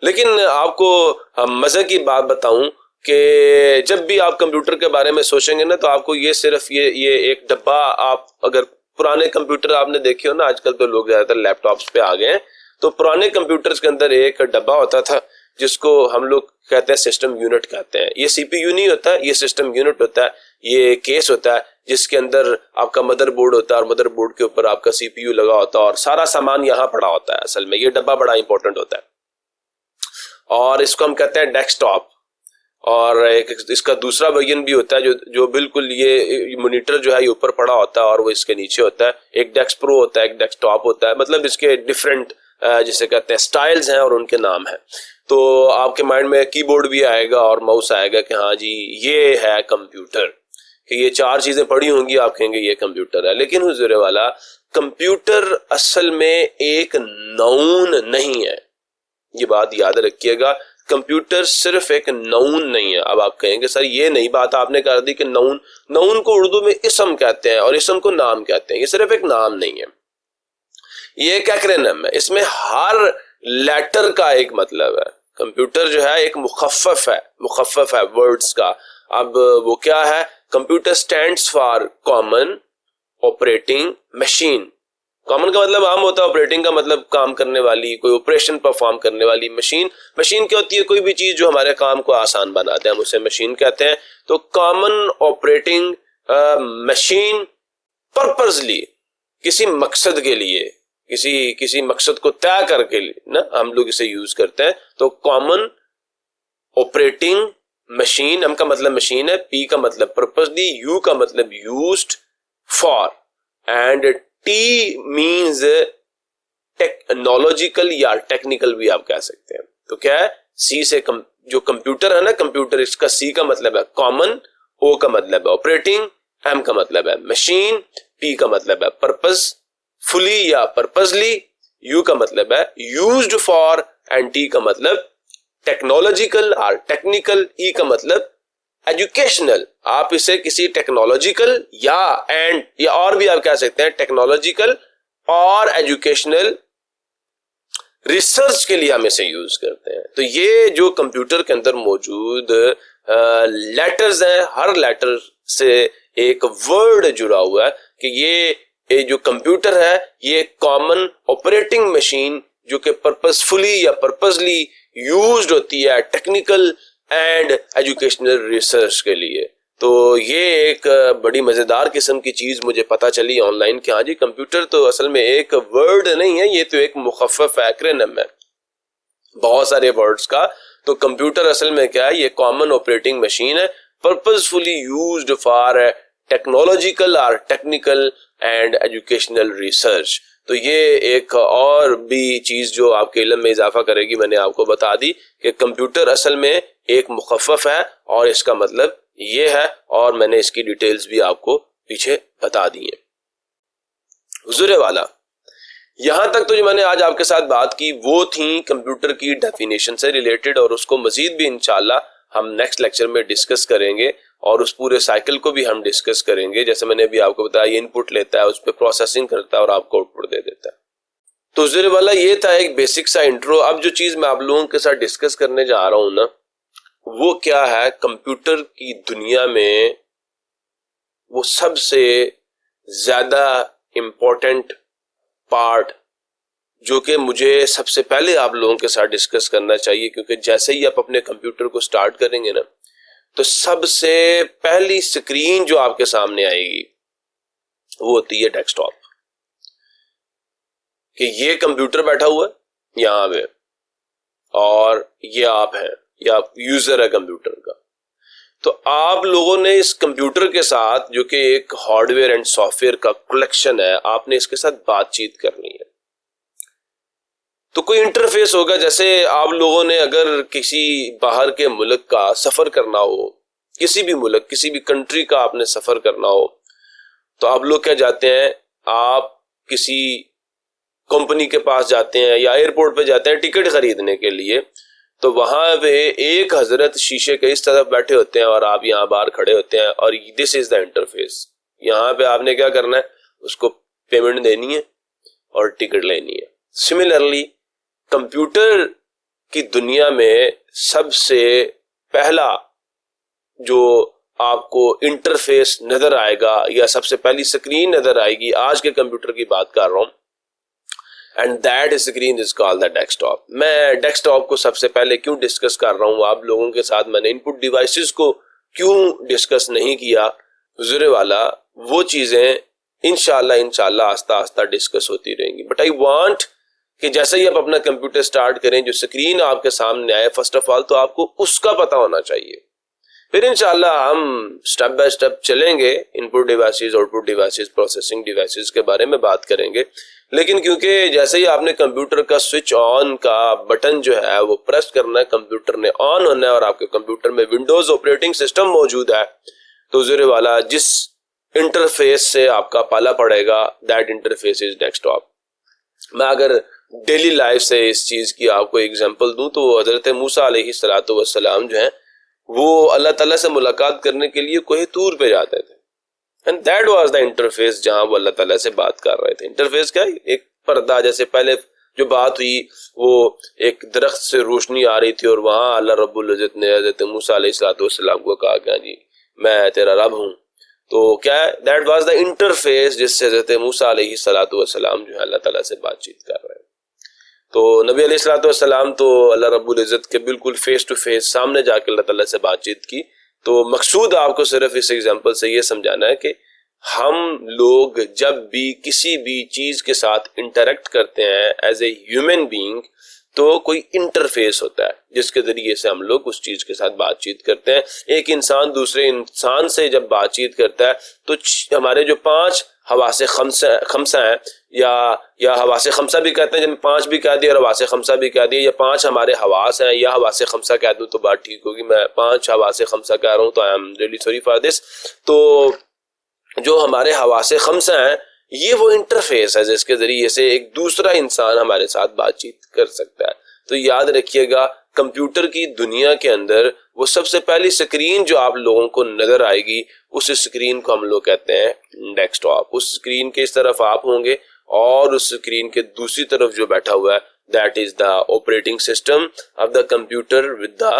लेकिन आपको मजे की बात बताऊं कि जब भी आप कंप्यूटर के बारे में सोचेंगे ना, तो आपको ये सिर्फ ये एक डब्बा, आप अगर पुराने कंप्यूटर आपने देखे हो ना, आजकल तो लोग ज्यादातर लैपटॉप्स पे आ गए हैं, तो पुराने कंप्यूटर्स के अंदर एक डब्बा होता था जिसको हम लोग कहते हैं सिस्टम यूनिट कहते हैं। ये सीपीयू नहीं होता, ये सिस्टम यूनिट होता है। ये केस होता है जिसके अंदर आपका मदरबोर्ड होता है और मदरबोर्ड के ऊपर आपका सीपीयू लगा होता है और सारा सामान यहाँ पड़ा होता है। असल में ये डब्बा बड़ा इंपॉर्टेंट होता है, और इसको हम कहते हैं डेस्कटॉप। और एक इसका दूसरा वर्जन भी होता है जो बिल्कुल ये मॉनिटर जो है ये ऊपर पड़ा होता है और वो इसके नीचे होता है। एक डेस्क प्रो होता है, एक डेस्कटॉप होता है, मतलब इसके डिफरेंट जिसे कहते हैं स्टाइल्स हैं और उनके नाम हैं। तो आपके माइंड में कीबोर्ड भी आएगा और माउस आएगा कि हाँ जी ये है कंप्यूटर, कि ये चार चीजें पड़ी होंगी, आप कहेंगे ये कंप्यूटर है। लेकिन हुजूर वाला कंप्यूटर असल में एक नाउन नहीं है, ये बात याद रखिएगा। कंप्यूटर सिर्फ एक नाउन नहीं है। अब आप कहेंगे सर ये नई बात आपने कर दी कि नाउन को उर्दू में इसम कहते हैं और इसम को नाम कहते हैं। ये सिर्फ एक नाम नहीं है, ये एक एक्रोनिम है। इसमें हर लेटर का एक मतलब है। कंप्यूटर जो है एक मुखफ़फ़ है वर्ड्स का। अब वो क्या है, computer stands for common operating machine. Common का मतलब आम होता है, ऑपरेटिंग का मतलब काम करने वाली, कोई ऑपरेशन परफॉर्म करने वाली मशीन। मशीन क्या होती है? कोई भी चीज जो हमारे काम को आसान बनाते हैं हम उसे मशीन कहते हैं। तो कॉमन ऑपरेटिंग मशीन पर्पसली, किसी मकसद के लिए, किसी मकसद को तय करके ना हम लोग इसे यूज करते हैं। तो कॉमन ऑपरेटिंग मशीन, एम का मतलब मशीन है, पी का मतलब पर्पसली, यू का मतलब used for, and T means technological या टेक्निकल भी आप कह सकते हैं। तो क्या है? सी से जो कंप्यूटर है ना, कंप्यूटर, इसका सी का मतलब है कॉमन, ओ का मतलब है ऑपरेटिंग, एम का मतलब है मशीन, पी का मतलब है पर्पस फुली या पर्पसली, यू का मतलब है यूज्ड फॉर, एंड टी का मतलब टेक्नोलॉजिकल और टेक्निकल, ई का मतलब एजुकेशनल। आप इसे किसी टेक्नोलॉजिकल या और भी आप कह सकते हैं, टेक्नोलॉजिकल और एजुकेशनल रिसर्च के लिए हम इसे यूज करते हैं। तो ये जो कंप्यूटर के अंदर मौजूद लेटर्स हैं, हर लेटर से एक वर्ड जुड़ा हुआ है कि ये जो कंप्यूटर है ये कॉमन ऑपरेटिंग मशीन जो कि पर्पसफुली या पर्पसली यूज्ड होती है टेक्निकल एंड एजुकेशनल रिसर्च के लिए। तो ये एक बड़ी मजेदार किस्म की चीज मुझे पता चली ऑनलाइन कि हाँ जी, कंप्यूटर तो असल में एक वर्ड नहीं है, ये तो एक मुखफ़फ़ एक्रोनिम है बहुत सारे वर्ड्स का। तो कंप्यूटर असल में क्या है? ये कॉमन ऑपरेटिंग मशीन है, पर्पसफुली यूज्ड फॉर टेक्नोलॉजिकल और टेक्निकल एंड एजुकेशनल रिसर्च। तो ये एक और भी चीज जो आपके इल्म में इजाफा करेगी, मैंने आपको बता दी कि कंप्यूटर असल में एक मुखफ़फ़ है और इसका मतलब ये है, और मैंने इसकी डिटेल्स भी आपको पीछे बता दी है। हुज़ूर वाला, यहां तक तो जो मैंने आज आपके साथ बात की वो थी कंप्यूटर की डेफिनेशन से रिलेटेड, और उसको मजीद भी इंशाल्लाह हम नेक्स्ट लेक्चर में डिस्कस करेंगे और उस पूरे साइकिल को भी हम डिस्कस करेंगे। जैसे मैंने भी आपको बताया, ये इनपुट लेता है, उस पर प्रोसेसिंग करता है और आपको आउटपुट दे देता है। तो हुज़ूर वाला, ये था एक बेसिक सा इंट्रो। अब जो चीज मैं आप लोगों के साथ डिस्कस करने जा रहा हूं ना, वो क्या है? कंप्यूटर की दुनिया में वो सबसे ज्यादा इंपॉर्टेंट पार्ट जो कि मुझे सबसे पहले आप लोगों के साथ डिस्कस करना चाहिए, क्योंकि जैसे ही आप अपने कंप्यूटर को स्टार्ट करेंगे ना, तो सबसे पहली स्क्रीन जो आपके सामने आएगी वो होती है डेस्कटॉप। कि ये कंप्यूटर बैठा हुआ है यहां पे और ये आप हैं, या यूजर है कंप्यूटर का। तो आप लोगों ने इस कंप्यूटर के साथ, जो कि एक हार्डवेयर एंड सॉफ्टवेयर का कलेक्शन है, आपने इसके साथ बातचीत करनी है। तो कोई इंटरफेस होगा, जैसे आप लोगों ने अगर किसी बाहर के मुल्क का सफर करना हो, किसी भी मुल्क, किसी भी कंट्री का आपने सफर करना हो, तो आप लोग क्या जाते हैं? आप किसी कंपनी के पास जाते हैं या एयरपोर्ट पे जाते हैं टिकट खरीदने के लिए। तो वहां पे एक हजरत शीशे के इस तरफ बैठे होते हैं और आप यहाँ बाहर खड़े होते हैं, और दिस इज द इंटरफेस। यहाँ पे आपने क्या करना है? उसको पेमेंट देनी है और टिकट लेनी है। सिमिलरली कंप्यूटर की दुनिया में सबसे पहला जो आपको इंटरफेस नजर आएगा या सबसे पहली स्क्रीन नजर आएगी, आज के कंप्यूटर की बात कर रहा हूं, and that screen is called the desktop. मैं डेस्कटॉप को सबसे पहले क्यों डिस्कस कर रहा हूं आप लोगों के साथ? मैंने इनपुट डिवाइसेस को क्यों डिस्कस नहीं किया? हुज़ूर वाला, वो चीजें इंशाल्लाह आस्ता आस्ता डिस्कस होती रहेंगी। बट आई वांट कि जैसे ही आप अपना कंप्यूटर स्टार्ट करें, जो स्क्रीन आपके सामने आए, फर्स्ट ऑफ ऑल तो आपको उसका पता होना चाहिए। फिर इंशाल्लाह हम स्टेप बाय स्टेप चलेंगे, input devices, output devices, processing devices के बारे में बात करेंगे। लेकिन क्योंकि जैसे ही आपने कंप्यूटर का स्विच ऑन का बटन जो है वो प्रेस करना है, कंप्यूटर ने ऑन होना है, और आपके कंप्यूटर में विंडोज ऑपरेटिंग सिस्टम मौजूद है, तो ज़रूर वाला जिस इंटरफेस से आपका पाला पड़ेगा, दैट इंटरफेस इज डेस्कटॉप। मैं अगर डेली लाइफ से इस चीज की आपको एग्जांपल दूं, तो हजरत मूसा अलैहिस्सलातु वस्सलाम जो हैं वो अल्लाह ताला से मुलाकात करने के लिए कोहे तूर पे जाते थे, and that was the interface जहां वो अल्लाह ताला से बात कर रहे थे। इंटरफेस क्या है? एक पर्दा। जैसे पहले जो बात हुई, वो एक दरख्त से रोशनी आ रही थी और वहां अल्लाह रब्बुल इज्जत ने हजरत मूसा अलैहिस्सलातु वस्सलाम को कहा कि जी मैं तेरा रब हूं, तो क्या है, दैट वाज द इंटरफेस जिससे हजरत मूसा अलैहिस्सलातु वस्सलाम जो है अल्लाह ताला से बातचीत कर रहे हैं। तो नबी अलैहिस्सलातु वस्सलाम तो अल्लाह रब्बुल इज्जत के बिल्कुल फेस टू फेस सामने जाके अल्लाह ताला से बातचीत की। तो मकसूद आपको सिर्फ इस एग्जांपल से ये समझाना है कि हम लोग जब भी किसी भी चीज के साथ इंटरेक्ट करते हैं एज ए ह्यूमन बीइंग, तो कोई इंटरफेस होता है जिसके जरिए से हम लोग उस चीज के साथ बातचीत करते हैं। एक इंसान दूसरे इंसान से जब बातचीत करता है तो हमारे जो 5 हवासे खमसा है या हवासे खमसा भी कहते हैं, जब 5 भी कह दिया और हवासे खमसा भी कह दिया, या 5 हमारे हवास हैं या हवासे खमसा कह दूं तो बात ठीक होगी। मैं 5 हवासे खमसा कह रहा हूं तो I am really sorry for this. तो जो हमारे हवासे खमसा हैं ये वो इंटरफेस है जिसके जरिए से एक दूसरा इंसान हमारे साथ बातचीत कर सकता है। तो याद रखिएगा, कंप्यूटर की दुनिया के अंदर वो सबसे पहली स्क्रीन जो आप लोगों को नजर आएगी उस स्क्रीन को हम लोग कहते हैं डेस्कटॉप। उस स्क्रीन के इस तरफ आप होंगे और उस स्क्रीन के दूसरी तरफ जो बैठा हुआ है that is the operating system of the computer with the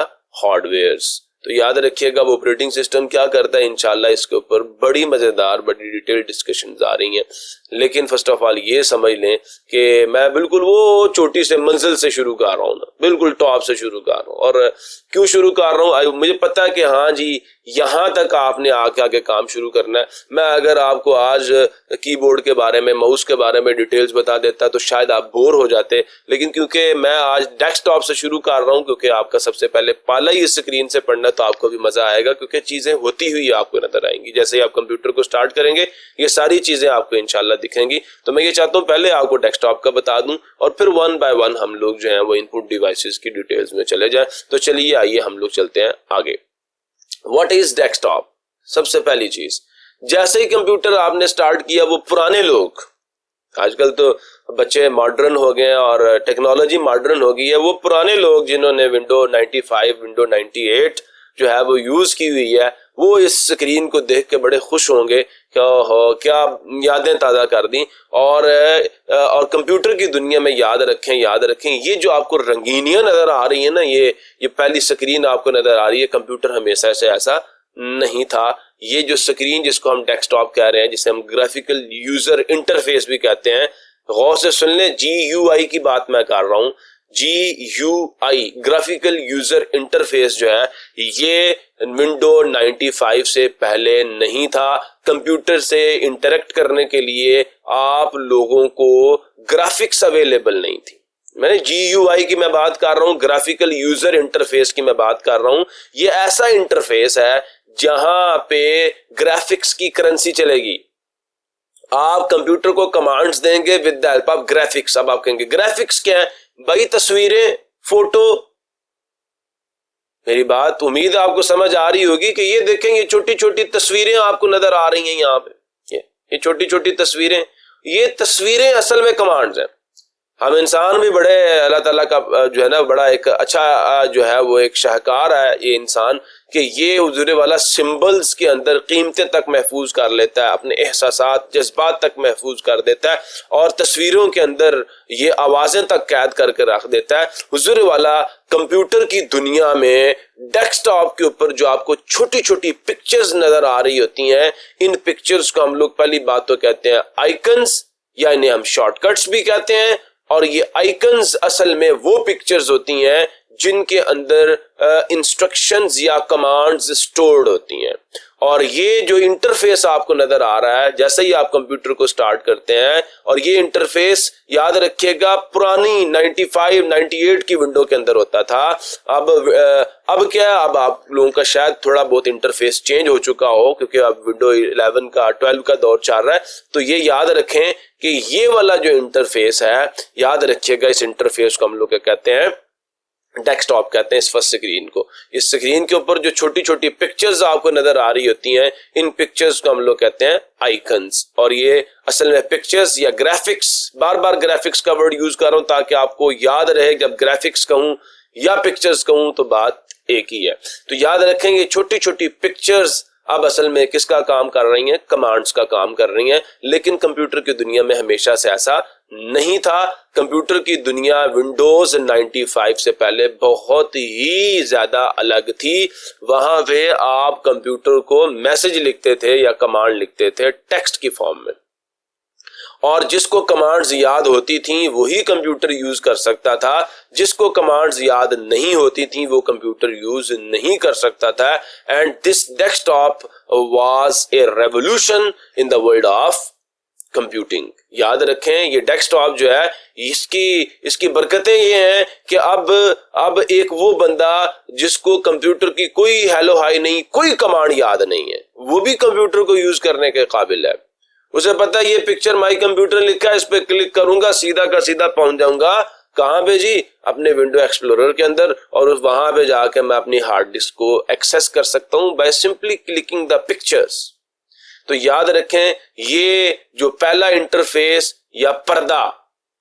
hardwares. तो याद रखिएगा वो ऑपरेटिंग सिस्टम क्या करता है, इंशाल्लाह इसके ऊपर बड़ी मजेदार बड़ी डिटेल डिस्कशंस आ रही हैं। लेकिन फर्स्ट ऑफ ऑल ये समझ लें कि मैं बिल्कुल वो छोटी से मंजिल से शुरू कर रहा हूँ ना, बिल्कुल टॉप से शुरू कर रहा हूँ। और क्यों शुरू कर रहा हूँ, मुझे पता है कि हाँ जी यहाँ तक आपने आगे काम शुरू करना है। मैं अगर आपको आज कीबोर्ड के बारे में, माउस के बारे में डिटेल्स बता देता तो शायद आप बोर हो जाते, लेकिन क्योंकि मैं आज डेस्कटॉप से शुरू कर रहा हूँ, क्योंकि आपका सबसे पहले पाला ही इस स्क्रीन से पढ़ना, तो आपको भी मजा आएगा क्योंकि चीजें होती हुई आपको नजर आएंगी। जैसे ही आप कंप्यूटर को स्टार्ट करेंगे ये सारी चीजें आपको इंशाल्लाह दिखेंगी। तो मैं ये चाहता हूँ पहले आपको डेस्कटॉप का बता दूं और फिर 1 बाय 1 हम लोग जो है वो इनपुट डिवाइसेस की डिटेल्स में चले जाएं। तो चलिए आइए हम लोग चलते हैं आगे। What is desktop? सबसे पहली चीज, जैसे ही कंप्यूटर आपने स्टार्ट किया, वो पुराने लोग, आजकल तो बच्चे मॉडर्न हो गए और टेक्नोलॉजी मॉडर्न हो गई है, वो पुराने लोग जिन्होंने विंडो 95 विंडो 98 जो है वो यूज की हुई है, वो इस स्क्रीन को देख के बड़े खुश होंगे क्या यादें ताज़ा कर दी। और कंप्यूटर की दुनिया में याद रखें ये जो आपको रंगीनियां नजर आ रही है ना, ये पहली स्क्रीन आपको नजर आ रही है, कंप्यूटर हमेशा से ऐसा नहीं था। ये जो स्क्रीन जिसको हम डेस्कटॉप कह रहे हैं, जिसे हम ग्राफिकल यूजर इंटरफेस भी कहते हैं, गौर से सुन लें, GUI की बात मैं कर रहा हूं। GUI ग्राफिकल यूजर इंटरफेस जो है ये विंडो 95 से पहले नहीं था। कंप्यूटर से इंटरेक्ट करने के लिए आप लोगों को ग्राफिक्स अवेलेबल नहीं थी। मैंने GUI की मैं बात कर रहा हूं, ग्राफिकल यूजर इंटरफेस की मैं बात कर रहा हूं। ये ऐसा इंटरफेस है जहां पे ग्राफिक्स की करेंसी चलेगी। आप कंप्यूटर को कमांड्स देंगे with the help of graphics. अब आप कहेंगे ग्राफिक्स क्या है भाई? तस्वीरें, फोटो। मेरी बात उम्मीद आपको समझ आ रही होगी कि ये देखें, ये छोटी छोटी तस्वीरें आपको नजर आ रही हैं यहाँ पे, ये छोटी छोटी तस्वीरें, ये तस्वीरें असल में कमांड्स हैं। हम इंसान भी बड़े, अल्लाह ताला का जो है ना बड़ा एक अच्छा जो है वो एक शाहकार है ये इंसान, कि ये हुजूर वाला सिंबल्स के अंदर कीमतें तक महफूज कर लेता है, अपने एहसासात जज्बात तक महफूज कर देता है, और तस्वीरों के अंदर ये आवाजें तक कैद करके रख देता है। हुजूर वाला कंप्यूटर की दुनिया में डेस्कटॉप के ऊपर जो आपको छोटी छोटी पिक्चर्स नजर आ रही होती हैं, इन पिक्चर्स को हम लोग पहली बात तो कहते हैं आइकन्स, या इन्हें हम शॉर्टकट्स भी कहते हैं। और ये आइकन्स असल में वो पिक्चर्स होती हैं जिनके अंदर इंस्ट्रक्शंस या कमांड्स स्टोर्ड होती हैं। और ये जो इंटरफेस आपको नजर आ रहा है जैसे ही आप कंप्यूटर को स्टार्ट करते हैं, और ये इंटरफेस याद रखिएगा पुरानी 95 98 की विंडो के अंदर होता था। अब क्या, अब आप लोगों का शायद थोड़ा बहुत इंटरफेस चेंज हो चुका हो, क्योंकि अब विंडो 11 का 12 का दौर चल रहा है। तो ये याद रखें कि ये वाला जो इंटरफेस है, याद रखिएगा इस इंटरफेस को हम लोग क्या कहते हैं, डेस्कटॉप कहते हैं इस फर्स्ट स्क्रीन को। इस स्क्रीन के ऊपर जो छोटी छोटी पिक्चर्स आपको नजर आ रही होती हैं, इन पिक्चर्स को हम लोग कहते हैं आइकन्स। और ये असल में पिक्चर्स या ग्राफिक्स, बार बार ग्राफिक्स का वर्ड यूज कर रहा हूं ताकि आपको याद रहे, जब ग्राफिक्स कहूं या पिक्चर्स कहूं तो बात एक ही है। तो याद रखेंगे छोटी छोटी पिक्चर्स अब असल में किसका काम कर रही हैं? कमांड्स का काम कर रही हैं। लेकिन कंप्यूटर की दुनिया में हमेशा से ऐसा नहीं था। कंप्यूटर की दुनिया विंडोज 95 से पहले बहुत ही ज्यादा अलग थी। वहां पे आप कंप्यूटर को मैसेज लिखते थे या कमांड लिखते थे टेक्स्ट की फॉर्म में, और जिसको कमांड्स याद होती थी वही कंप्यूटर यूज कर सकता था। जिसको कमांड्स याद नहीं होती थी वो कंप्यूटर यूज नहीं कर सकता था। And this desktop was a revolution in the world of computing. याद रखें, ये डेस्कटॉप जो है इसकी बरकतें ये हैं कि अब एक वो बंदा जिसको कंप्यूटर की कोई हेलो हाय नहीं, कोई कमांड याद नहीं है, वो भी कंप्यूटर को यूज करने के काबिल है। उसे पता है ये पिक्चर माई कंप्यूटर लिखा है, इस पे क्लिक करूंगा सीधा का सीधा पहुंच जाऊंगा कहां पे जी? अपने विंडो एक्सप्लोरर के अंदर, और वहां पे जाके मैं अपनी हार्ड डिस्क को एक्सेस कर सकता हूं by simply clicking the pictures. तो याद रखें, ये जो पहला इंटरफेस या पर्दा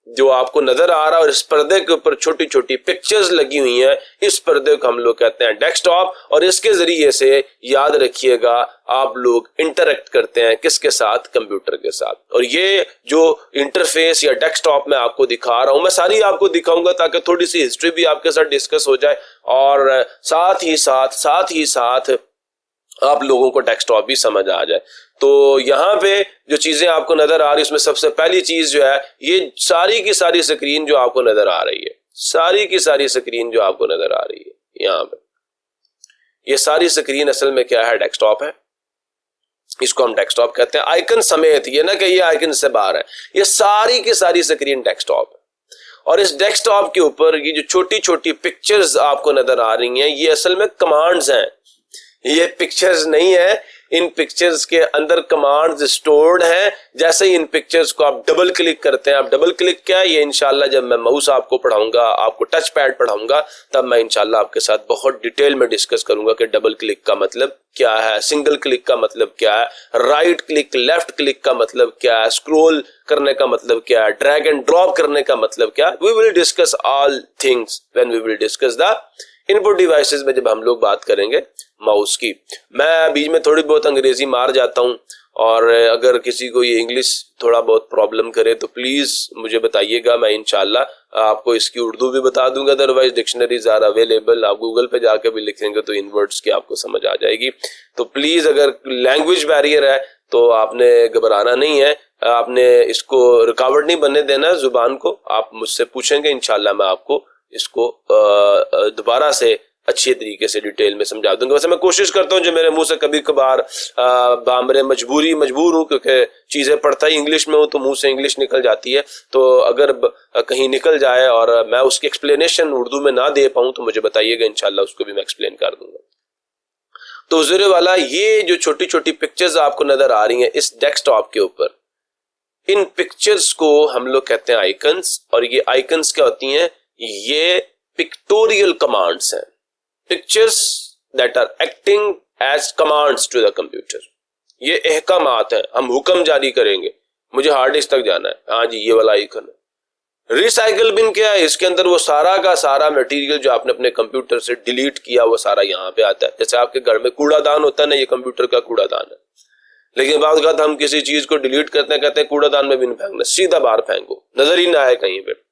जो आपको नजर आ रहा है और इस पर्दे के ऊपर छोटी छोटी पिक्चर्स लगी हुई हैं, इस पर्दे को हम लोग कहते हैं डेस्कटॉप। और इसके जरिए से याद रखिएगा आप लोग इंटरेक्ट करते हैं किसके साथ? कंप्यूटर के साथ। और ये जो इंटरफेस या डेस्कटॉप मैं आपको दिखा रहा हूं, मैं सारी आपको दिखाऊंगा ताकि थोड़ी सी हिस्ट्री भी आपके साथ डिस्कस हो जाए और साथ ही साथ आप लोगों को डेस्कटॉप भी समझ आ जाए। तो यहाँ पे जो चीजें आपको नजर आ रही है उसमें सबसे पहली चीज जो है, ये सारी की सारी स्क्रीन जो आपको नजर आ रही है, सारी की सारी स्क्रीन जो आपको नजर आ रही है यहाँ पे, ये सारी स्क्रीन असल में क्या है? डेस्कटॉप है। इसको हम डेस्कटॉप कहते हैं, आइकन समेत। ये ना कि ये आइकन से बाहर है, ये सारी की सारी स्क्रीन डेस्कटॉप है। और इस डेस्कटॉप के ऊपर ये जो छोटी छोटी पिक्चर्स आपको नजर आ रही हैं, ये असल में कमांड्स हैं, ये पिक्चर्स नहीं है। इन पिक्चर्स के अंदर कमांड्स स्टोर्ड हैं। जैसे ही इन पिक्चर्स को आप डबल क्लिक करते हैं, आप डबल क्लिक क्या है, ये इंशाल्लाह जब मैं माउस आपको पढ़ाऊंगा, आपको टच पैड पढ़ाऊंगा, तब मैं इंशाल्लाह आपके साथ बहुत डिटेल में डिस्कस करूंगा कि डबल क्लिक का मतलब क्या है, सिंगल क्लिक का मतलब क्या है, राइट क्लिक लेफ्ट क्लिक का मतलब क्या है, स्क्रॉल करने का मतलब क्या है, ड्रैग एंड ड्रॉप करने का मतलब क्या है। We will discuss all things when we will discuss the input devices में, जब हम लोग बात करेंगे माउस की। मैं बीच में थोड़ी बहुत अंग्रेजी मार जाता हूं, और अगर किसी को ये इंग्लिश थोड़ा बहुत प्रॉब्लम करे तो प्लीज मुझे बताइएगा, मैं इंशाल्लाह आपको इसकी उर्दू भी बता दूंगा। अदरवाइज डिक्शनरीज आर अवेलेबल, आप गूगल पे जाके भी लिखेंगे तो इन वर्ड्स की आपको समझ आ जाएगी। तो प्लीज, अगर लैंग्वेज बैरियर है तो आपने घबराना नहीं है, आपने इसको रुकावट नहीं बनने देना जुबान को। आप मुझसे पूछेंगे, इंशाल्लाह मैं आपको इसको दोबारा से अच्छे तरीके से डिटेल में समझा दूंगा। वैसे मैं कोशिश करता हूँ जो मेरे मुंह से कभी कभार बामरे मजबूर हूँ, क्योंकि चीजें पढ़ता ही इंग्लिश में हूँ तो मुंह से इंग्लिश निकल जाती है। तो अगर कहीं निकल जाए और मैं उसकी एक्सप्लेनेशन उर्दू में ना दे पाऊँ तो मुझे बताइएगा, इंशाल्लाह उसको भी मैं एक्सप्लेन कर दूंगा। तो हुजूर वाला, ये जो छोटी छोटी पिक्चर्स आपको नजर आ रही हैं इस डेस्कटॉप के ऊपर, इन पिक्चर्स को हम लोग कहते हैं आइकन्स। और ये आइकन्स क्या होती हैं? ये पिक्टोरियल कमांड्स हैं, pictures that are acting as commands to the computer. ये अहकामात हैं, हम हुक्म जारी करेंगे, मुझे हार्ड डिस्क तक जाना है, हाँ जी ये वाला आइकन है। रिसाइकल बिन क्या है? इसके अंदर वो सारा का सारा मटेरियल जो आपने अपने कंप्यूटर से डिलीट किया वो सारा यहाँ पे आता है। जैसे आपके घर में कूड़ादान होता है ना, ये कंप्यूटर का कूड़ादान है। लेकिन बाद बात हम किसी चीज को डिलीट करते हैं, कहते हैं कूड़ादान में भी नहीं फेंकना, सीधा बाहर फेंको, नजर ही ना आए कहीं पे।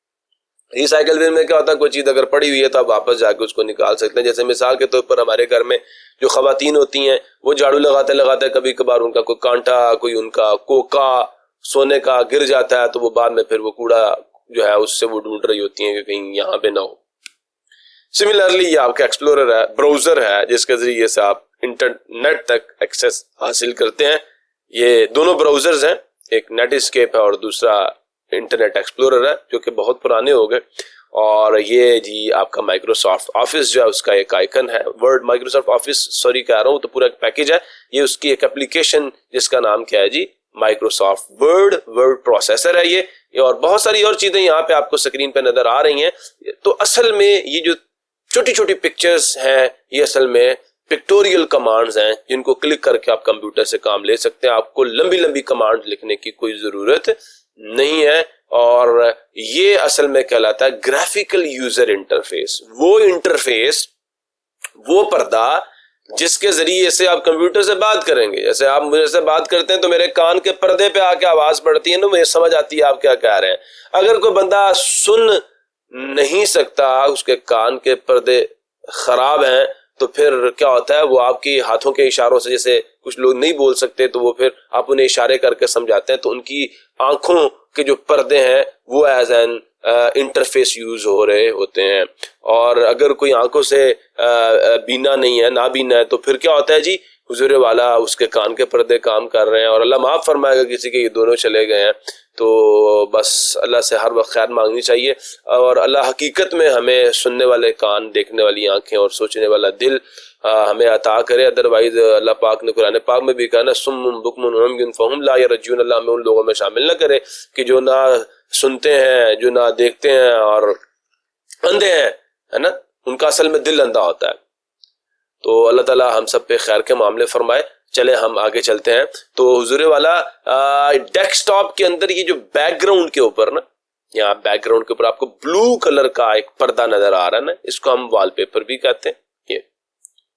रिसाइकल बिन में क्या होता है? कोई चीज अगर पड़ी हुई है तो आप वापस जाके उसको निकाल सकते हैं। जैसे मिसाल के तौर पर हमारे घर में जो खवातीन होती हैं वो झाड़ू लगाते लगाते कभी कभार उनका कोई कांटा, कोई उनका कोका सोने का गिर जाता है, तो वो बाद में फिर वो कूड़ा जो है उससे वो ढूंढ रही होती हैं कि कहीं यहाँ पे ना हो। सिमिलरली ये आपका एक्सप्लोरर है, ब्राउजर है, जिसके जरिए से आप इंटरनेट तक एक्सेस हासिल करते हैं। ये दोनों ब्राउजर्स हैं, एक नेटस्केप है और दूसरा इंटरनेट एक्सप्लोरर है, जो कि बहुत पुराने हो गए। और ये जी आपका माइक्रोसॉफ्ट ऑफिस जो है उसका एक आइकन है, वर्ड माइक्रोसॉफ्ट ऑफिस सॉरी कह रहा हूँ, तो पूरा एक पैकेज है। ये उसकी एक एप्लीकेशन जिसका नाम क्या है जी? माइक्रोसॉफ्ट वर्ड प्रोसेसर है ये, और बहुत सारी और चीजें यहाँ पे आपको स्क्रीन पे नजर आ रही हैं। तो असल में ये जो छोटी छोटी पिक्चर्स हैं ये असल में पिक्टोरियल कमांड्स हैं, जिनको क्लिक करके आप कंप्यूटर से काम ले सकते हैं। आपको लंबी लंबी कमांड लिखने की कोई जरूरत नहीं है। और ये असल में कहलाता है ग्राफिकल यूजर इंटरफेस। वो इंटरफेस, वो पर्दा जिसके जरिए से आप कंप्यूटर से बात करेंगे। जैसे आप मुझे से बात करते हैं तो मेरे कान के पर्दे पे आके आवाज पड़ती है ना, मुझे समझ आती है आप क्या कह रहे हैं। अगर कोई बंदा सुन नहीं सकता, उसके कान के पर्दे खराब हैं, तो फिर क्या होता है, वो आपकी हाथों के इशारों से, जैसे कुछ लोग नहीं बोल सकते तो वो फिर आप उन्हें इशारे करके समझाते हैं, तो उनकी आंखों के जो पर्दे हैं वो एज एन इंटरफेस यूज हो रहे होते हैं। और अगर कोई आंखों से बीना नहीं है, ना बीना है, तो फिर क्या होता है जी, हुजूर वाला उसके कान के पर्दे काम कर रहे हैं। और अल्लाह माफ फरमाएगा किसी के ये दोनों चले गए हैं, तो बस अल्लाह से हर वक्त खैर मांगनी चाहिए। और अल्लाह हकीकत में हमें सुनने वाले कान, देखने वाली आंखें और सोचने वाला दिल हमें अता करे। अदरवाइज अल्लाह पाक ने कुरान पाक में भी कहा ना, सुम्मुन बुकमुन उम्युन फहुम ला यरजून, अल्लाह में उन लोगों में शामिल न करे कि जो ना सुनते हैं, जो ना देखते हैं और अंधे हैं, है ना, उनका असल में दिल अंधा होता है। तो अल्लाह ताला हम सब पे खैर के मामले फरमाए। चले हम आगे चलते हैं। तो हुजूर वाला डेस्कटॉप के अंदर ये जो बैकग्राउंड के ऊपर ना, यहाँ बैकग्राउंड के ऊपर आपको ब्लू कलर का एक पर्दा नजर आ रहा है ना, इसको हम वॉलपेपर भी कहते हैं, ये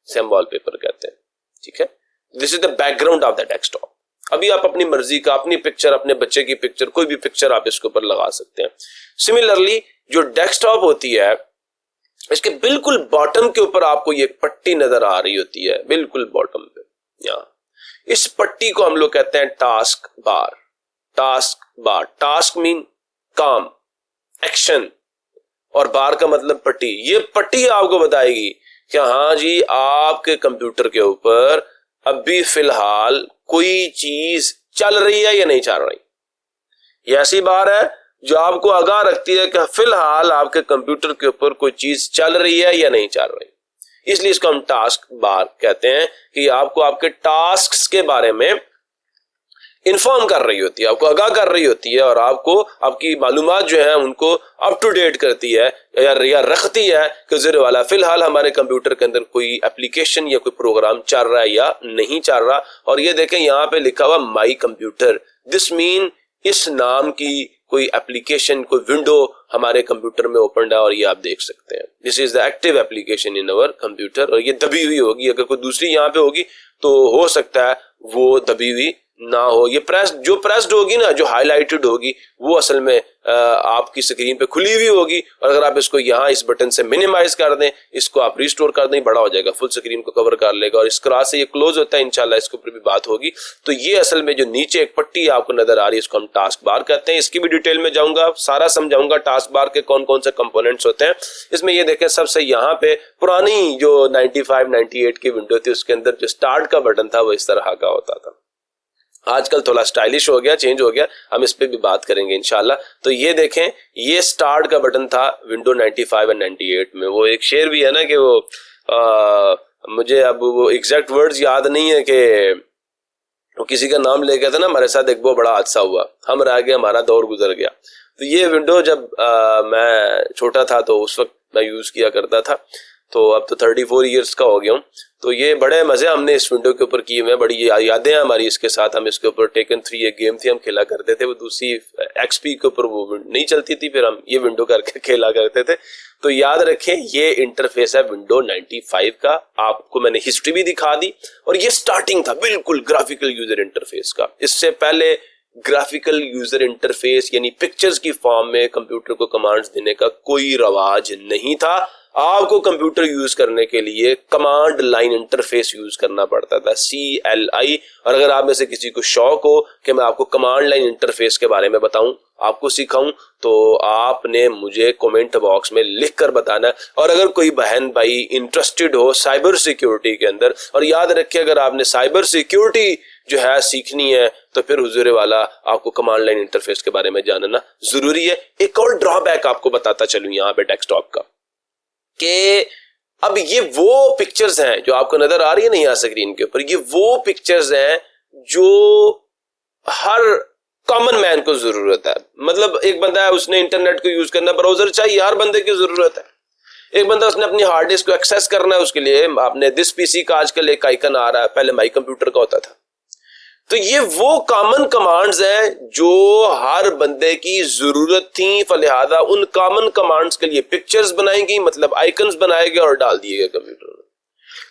सेम वॉलपेपर कहते हैं, ठीक है। This is the background of the desktop. अभी आप अपनी मर्जी का, अपनी पिक्चर, अपने बच्चे की पिक्चर, कोई भी पिक्चर आप इसके ऊपर लगा सकते हैं। सिमिलरली जो डेस्कटॉप होती है, इसके बिल्कुल बॉटम के ऊपर आपको ये पट्टी नजर आ रही होती है, बिल्कुल बॉटम पे यहाँ। इस पट्टी को हम लोग कहते हैं task bar. Task bar, task mean काम, एक्शन, और बार का मतलब पट्टी। ये पट्टी आपको बताएगी कि हाँ जी, आपके कंप्यूटर के ऊपर अभी फिलहाल कोई चीज चल रही है या नहीं चल रही। ये ऐसी बार है जो आपको आगाह रखती है कि फिलहाल आपके कंप्यूटर के ऊपर कोई चीज चल रही है या नहीं चल रही। इसलिए इसको हम टास्क बार कहते हैं कि आपको आपके टास्क्स के बारे में इन्फॉर्म कर रही होती है, आपको आगाह कर रही होती है, और आपको आपकी मालूमात जो है उनको अप टू डेट करती है या रखती है कि ज़रा वाला फिलहाल हमारे कंप्यूटर के अंदर कोई एप्लीकेशन या कोई प्रोग्राम चल रहा है या नहीं चल रहा। और ये देखें यहाँ पे लिखा हुआ माई कंप्यूटर, दिस मीन इस नाम की कोई एप्लीकेशन, कोई विंडो हमारे कंप्यूटर में ओपन है और ये आप देख सकते हैं। This is the active application in our computer. और ये दबी हुई होगी, अगर कोई दूसरी यहाँ पे होगी तो हो सकता है वो दबी हुई ना हो। ये जो प्रेस्ड होगी ना, जो हाईलाइटेड होगी, वो असल में आपकी स्क्रीन पे खुली हुई होगी। और अगर आप इसको यहाँ इस बटन से मिनिमाइज कर दें, इसको आप रिस्टोर कर दें, बड़ा हो जाएगा, फुल स्क्रीन को कवर कर लेगा। और इस क्रॉस से ये क्लोज होता है, इंशाल्लाह इसके ऊपर भी बात होगी। तो ये असल में जो नीचे एक पट्टी आपको नजर आ रही है, इसको हम टास्क बार कहते हैं। इसकी भी डिटेल में जाऊंगा, सारा समझाऊंगा टास्क बार के कौन कौन से कंपोनेंट्स होते हैं इसमें। ये देखें, सबसे यहाँ पे पुरानी जो 95, 98 की विंडो थी, उसके अंदर जो स्टार्ट का बटन था वो इस तरह का होता था। आजकल थोड़ा स्टाइलिश हो गया, चेंज हो गया, हम इस पे भी बात करेंगे इंशाल्लाह। तो ये देखें, ये स्टार्ट का बटन था विंडो 95 और 98 में। वो एक शेर भी है ना कि वो मुझे अब वो एग्जैक्ट वर्ड्स याद नहीं है कि वो किसी का नाम ले गया था ना, हमारे साथ एक बहुत बड़ा हादसा हुआ, हम रह गए, हमारा दौर गुजर गया। तो ये विंडो जब मैं छोटा था तो उस वक्त मैं यूज किया करता था। तो अब तो 34 ईयर्स का हो गया हूँ। तो ये बड़े मजे हमने इस विंडो के ऊपर किए हुए, बड़ी यादें हैं हमारी इसके साथ। हम इसके ऊपर टेकन 3 एक गेम थी, हम खेला करते थे, वो दूसरी एक्सपी के ऊपर वो नहीं चलती थी, फिर हम ये विंडो करके खेला करते थे। तो याद रखें, ये इंटरफेस है विंडो 95 का। आपको मैंने हिस्ट्री भी दिखा दी, और ये स्टार्टिंग था बिल्कुल ग्राफिकल यूजर इंटरफेस का। इससे पहले ग्राफिकल यूजर इंटरफेस यानी पिक्चर्स की फॉर्म में कंप्यूटर को कमांड्स देने का कोई रवाज नहीं था। आपको कंप्यूटर यूज करने के लिए कमांड लाइन इंटरफेस यूज करना पड़ता था, CLI। और अगर आप में से किसी को शौक हो कि मैं आपको कमांड लाइन इंटरफेस के बारे में बताऊं, आपको सिखाऊं, तो आपने मुझे कमेंट बॉक्स में लिख कर बताना है। और अगर कोई बहन भाई इंटरेस्टेड हो साइबर सिक्योरिटी के अंदर, और याद रखिए अगर आपने साइबर सिक्योरिटी जो है सीखनी है, तो फिर हुजूर वाला आपको कमांड लाइन इंटरफेस के बारे में जानना जरूरी है। एक और ड्रॉबैक आपको बताता चलूं यहाँ पे डेस्कटॉप का, कि अब ये वो पिक्चर्स हैं जो आपको नजर आ रही है ना यहाँ स्क्रीन के ऊपर, ये वो पिक्चर्स हैं जो हर कॉमन मैन को जरूरत है। मतलब एक बंदा है, उसने इंटरनेट को यूज करना, ब्राउजर चाहिए, हर बंदे की जरूरत है। एक बंदा उसने अपनी हार्ड डिस्क को एक्सेस करना है, उसके लिए आपने दिस पीसी का आजकल एक आइकन आ रहा है, पहले माई कंप्यूटर का होता था। तो ये वो कॉमन कमांड्स हैं जो हर बंदे की जरूरत थी, फलिहाजा उन कॉमन कमांड्स के लिए पिक्चर्स बनाई गई, मतलब आइकन्स बनाए गए और डाल दिए गए कंप्यूटर में।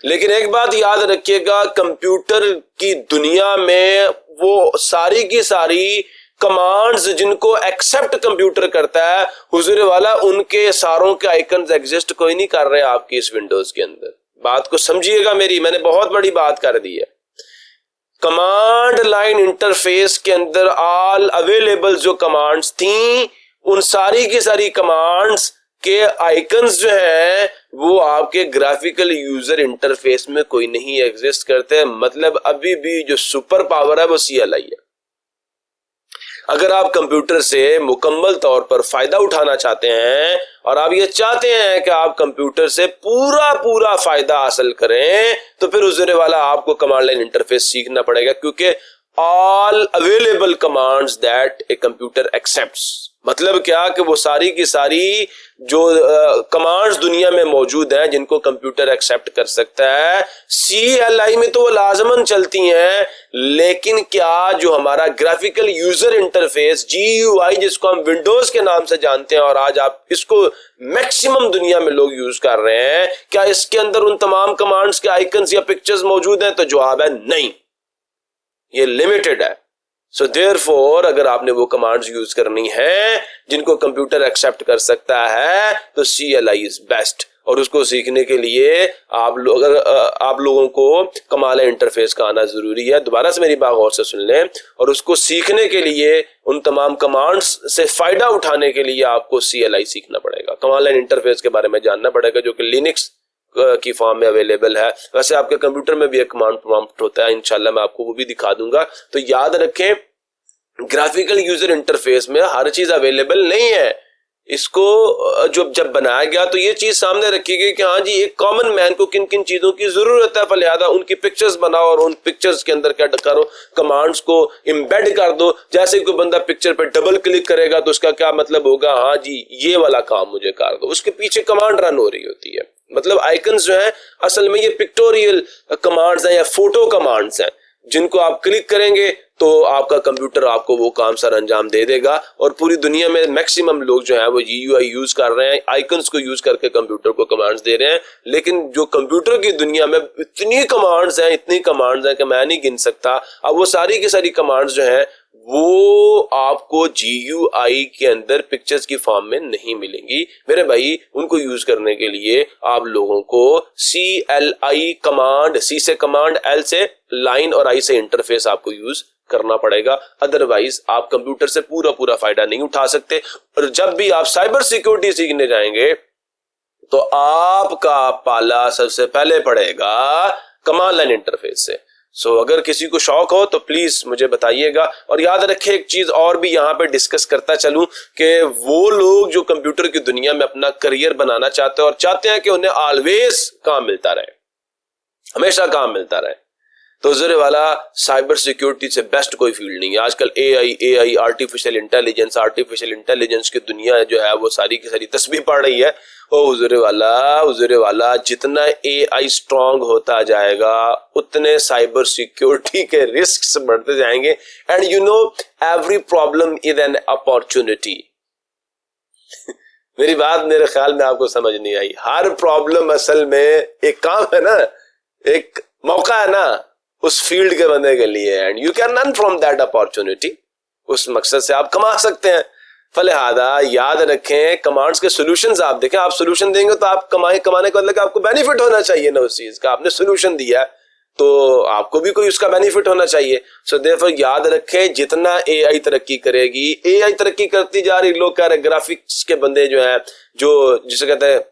लेकिन एक बात याद रखिएगा, कंप्यूटर की दुनिया में वो सारी की सारी कमांड्स जिनको एक्सेप्ट कंप्यूटर करता है, हुजूर वाला, उनके सारों के आइकन्स एग्जिस्ट कोई नहीं कर रहे आपकी इस विंडोज के अंदर। बात को समझिएगा मेरी, मैंने बहुत बड़ी बात कर दी है। कमांड लाइन इंटरफेस के अंदर ऑल अवेलेबल जो कमांड्स थी, उन सारी की सारी कमांड्स के आइकन्स जो हैं वो आपके ग्राफिकल यूजर इंटरफेस में कोई नहीं एग्जिस्ट करते। मतलब अभी भी जो सुपर पावर है वो CLI है। अगर आप कंप्यूटर से मुकम्मल तौर पर फायदा उठाना चाहते हैं और आप ये चाहते हैं कि आप कंप्यूटर से पूरा फायदा हासिल करें, तो फिर हुजूर वाला आपको कमांड लाइन इंटरफेस सीखना पड़ेगा, क्योंकि all available commands that a computer accepts, मतलब क्या कि वो सारी की सारी जो कमांड्स दुनिया में मौजूद हैं जिनको कंप्यूटर एक्सेप्ट कर सकता है, CLI में तो वो लाजमन चलती हैं, लेकिन क्या जो हमारा ग्राफिकल यूजर इंटरफेस GUI, जिसको हम विंडोज के नाम से जानते हैं और आज आप इसको मैक्सिमम दुनिया में लोग यूज कर रहे हैं, क्या इसके अंदर उन तमाम कमांड्स के आइकन्स या पिक्चर्स मौजूद हैं? तो जवाब है नहीं, ये लिमिटेड है। सो देयरफॉर अगर आपने वो कमांड्स यूज करनी है जिनको कंप्यूटर एक्सेप्ट कर सकता है, तो CLI इज बेस्ट। और उसको सीखने के लिए आप लोगों को कमाल इंटरफेस का आना जरूरी है। दोबारा से मेरी बात गौर से सुन लें। और उसको सीखने के लिए, उन तमाम कमांड्स से फायदा उठाने के लिए आपको CLI सीखना पड़ेगा, कमाल इंटरफेस के बारे में जानना पड़ेगा, जो कि लिनक्स की फॉर्म में अवेलेबल है। वैसे आपके कंप्यूटर में भी एक कमांड प्रॉम्प्ट होता है, इंशाल्लाह मैं आपको वो भी दिखा दूंगा। तो याद रखें, ग्राफिकल यूजर इंटरफेस में हर चीज अवेलेबल नहीं है। इसको जब बनाया गया तो ये चीज सामने रखी गई कि हाँ जी, एक कॉमन मैन को किन किन चीजों की जरूरत है, फलियादा उनकी पिक्चर्स बनाओ और उन पिक्चर्स के अंदर क्या करो, कमांड्स को इम्बेड कर दो। जैसे कोई बंदा पिक्चर पे डबल क्लिक करेगा तो उसका क्या मतलब होगा, हाँ जी ये वाला काम मुझे कर दो, उसके पीछे कमांड रन हो रही होती है। मतलब आइकन्स जो है असल में ये पिक्टोरियल कमांड्स हैं या फोटो कमांड्स हैं, जिनको आप क्लिक करेंगे तो आपका कंप्यूटर आपको वो काम सर अंजाम दे देगा। और पूरी दुनिया में मैक्सिमम लोग जो है वो GUI यूज कर रहे हैं, आइकन्स को यूज करके कंप्यूटर को कमांड्स दे रहे हैं। लेकिन जो कंप्यूटर की दुनिया में इतनी कमांड्स हैं कि मैं नहीं गिन सकता। अब वो सारी की सारी कमांड्स जो हैं वो आपको GUI के अंदर पिक्चर्स की फॉर्म में नहीं मिलेंगी मेरे भाई। उनको यूज करने के लिए आप लोगों को CLI कमांड, C से कमांड, L से लाइन और I से इंटरफेस आपको यूज करना पड़ेगा। अदरवाइज आप कंप्यूटर से पूरा फायदा नहीं उठा सकते। और जब भी आप साइबर सिक्योरिटी सीखने जाएंगे तो आपका पाला सबसे पहले पड़ेगा कमांड लाइन इंटरफेस से। सो अगर किसी को शौक हो तो प्लीज मुझे बताइएगा। और याद रखें, एक चीज और भी यहाँ पे डिस्कस करता चलूं कि वो लोग जो कंप्यूटर की दुनिया में अपना करियर बनाना चाहते हैं और चाहते हैं कि उन्हें ऑलवेज काम मिलता रहे, हमेशा काम मिलता रहे, तो ज़रे वाला साइबर सिक्योरिटी से बेस्ट कोई फील्ड नहीं है। आजकल AI आर्टिफिशियल इंटेलिजेंस की दुनिया जो है वो सारी की सारी तस्बीह पड़ रही है। ओ हुजूरे वाला जितना AI स्ट्रांग होता जाएगा उतने साइबर सिक्योरिटी के रिस्क बढ़ते जाएंगे। And you know, every problem is an opportunity. मेरी बात मेरे ख्याल में आपको समझ नहीं आई। हर प्रॉब्लम असल में एक काम है ना, एक मौका है ना उस फील्ड के बंदे के लिए, and you can earn from that opportunity. उस मकसद से आप कमा सकते हैं। फलिहादा याद रखें, कमांड्स के सॉल्यूशंस आप देखें, आप सॉल्यूशन देंगे तो आप कमाने का मतलब आपको बेनिफिट होना चाहिए ना उस चीज का। आपने सॉल्यूशन दिया है तो आपको भी कोई उसका बेनिफिट होना चाहिए। सो देयरफॉर याद रखें, जितना AI तरक्की करेगी, AI तरक्की करती जा रही, लोग कह रहे ग्राफिक्स के बंदे जो है, जो जिसे कहते हैं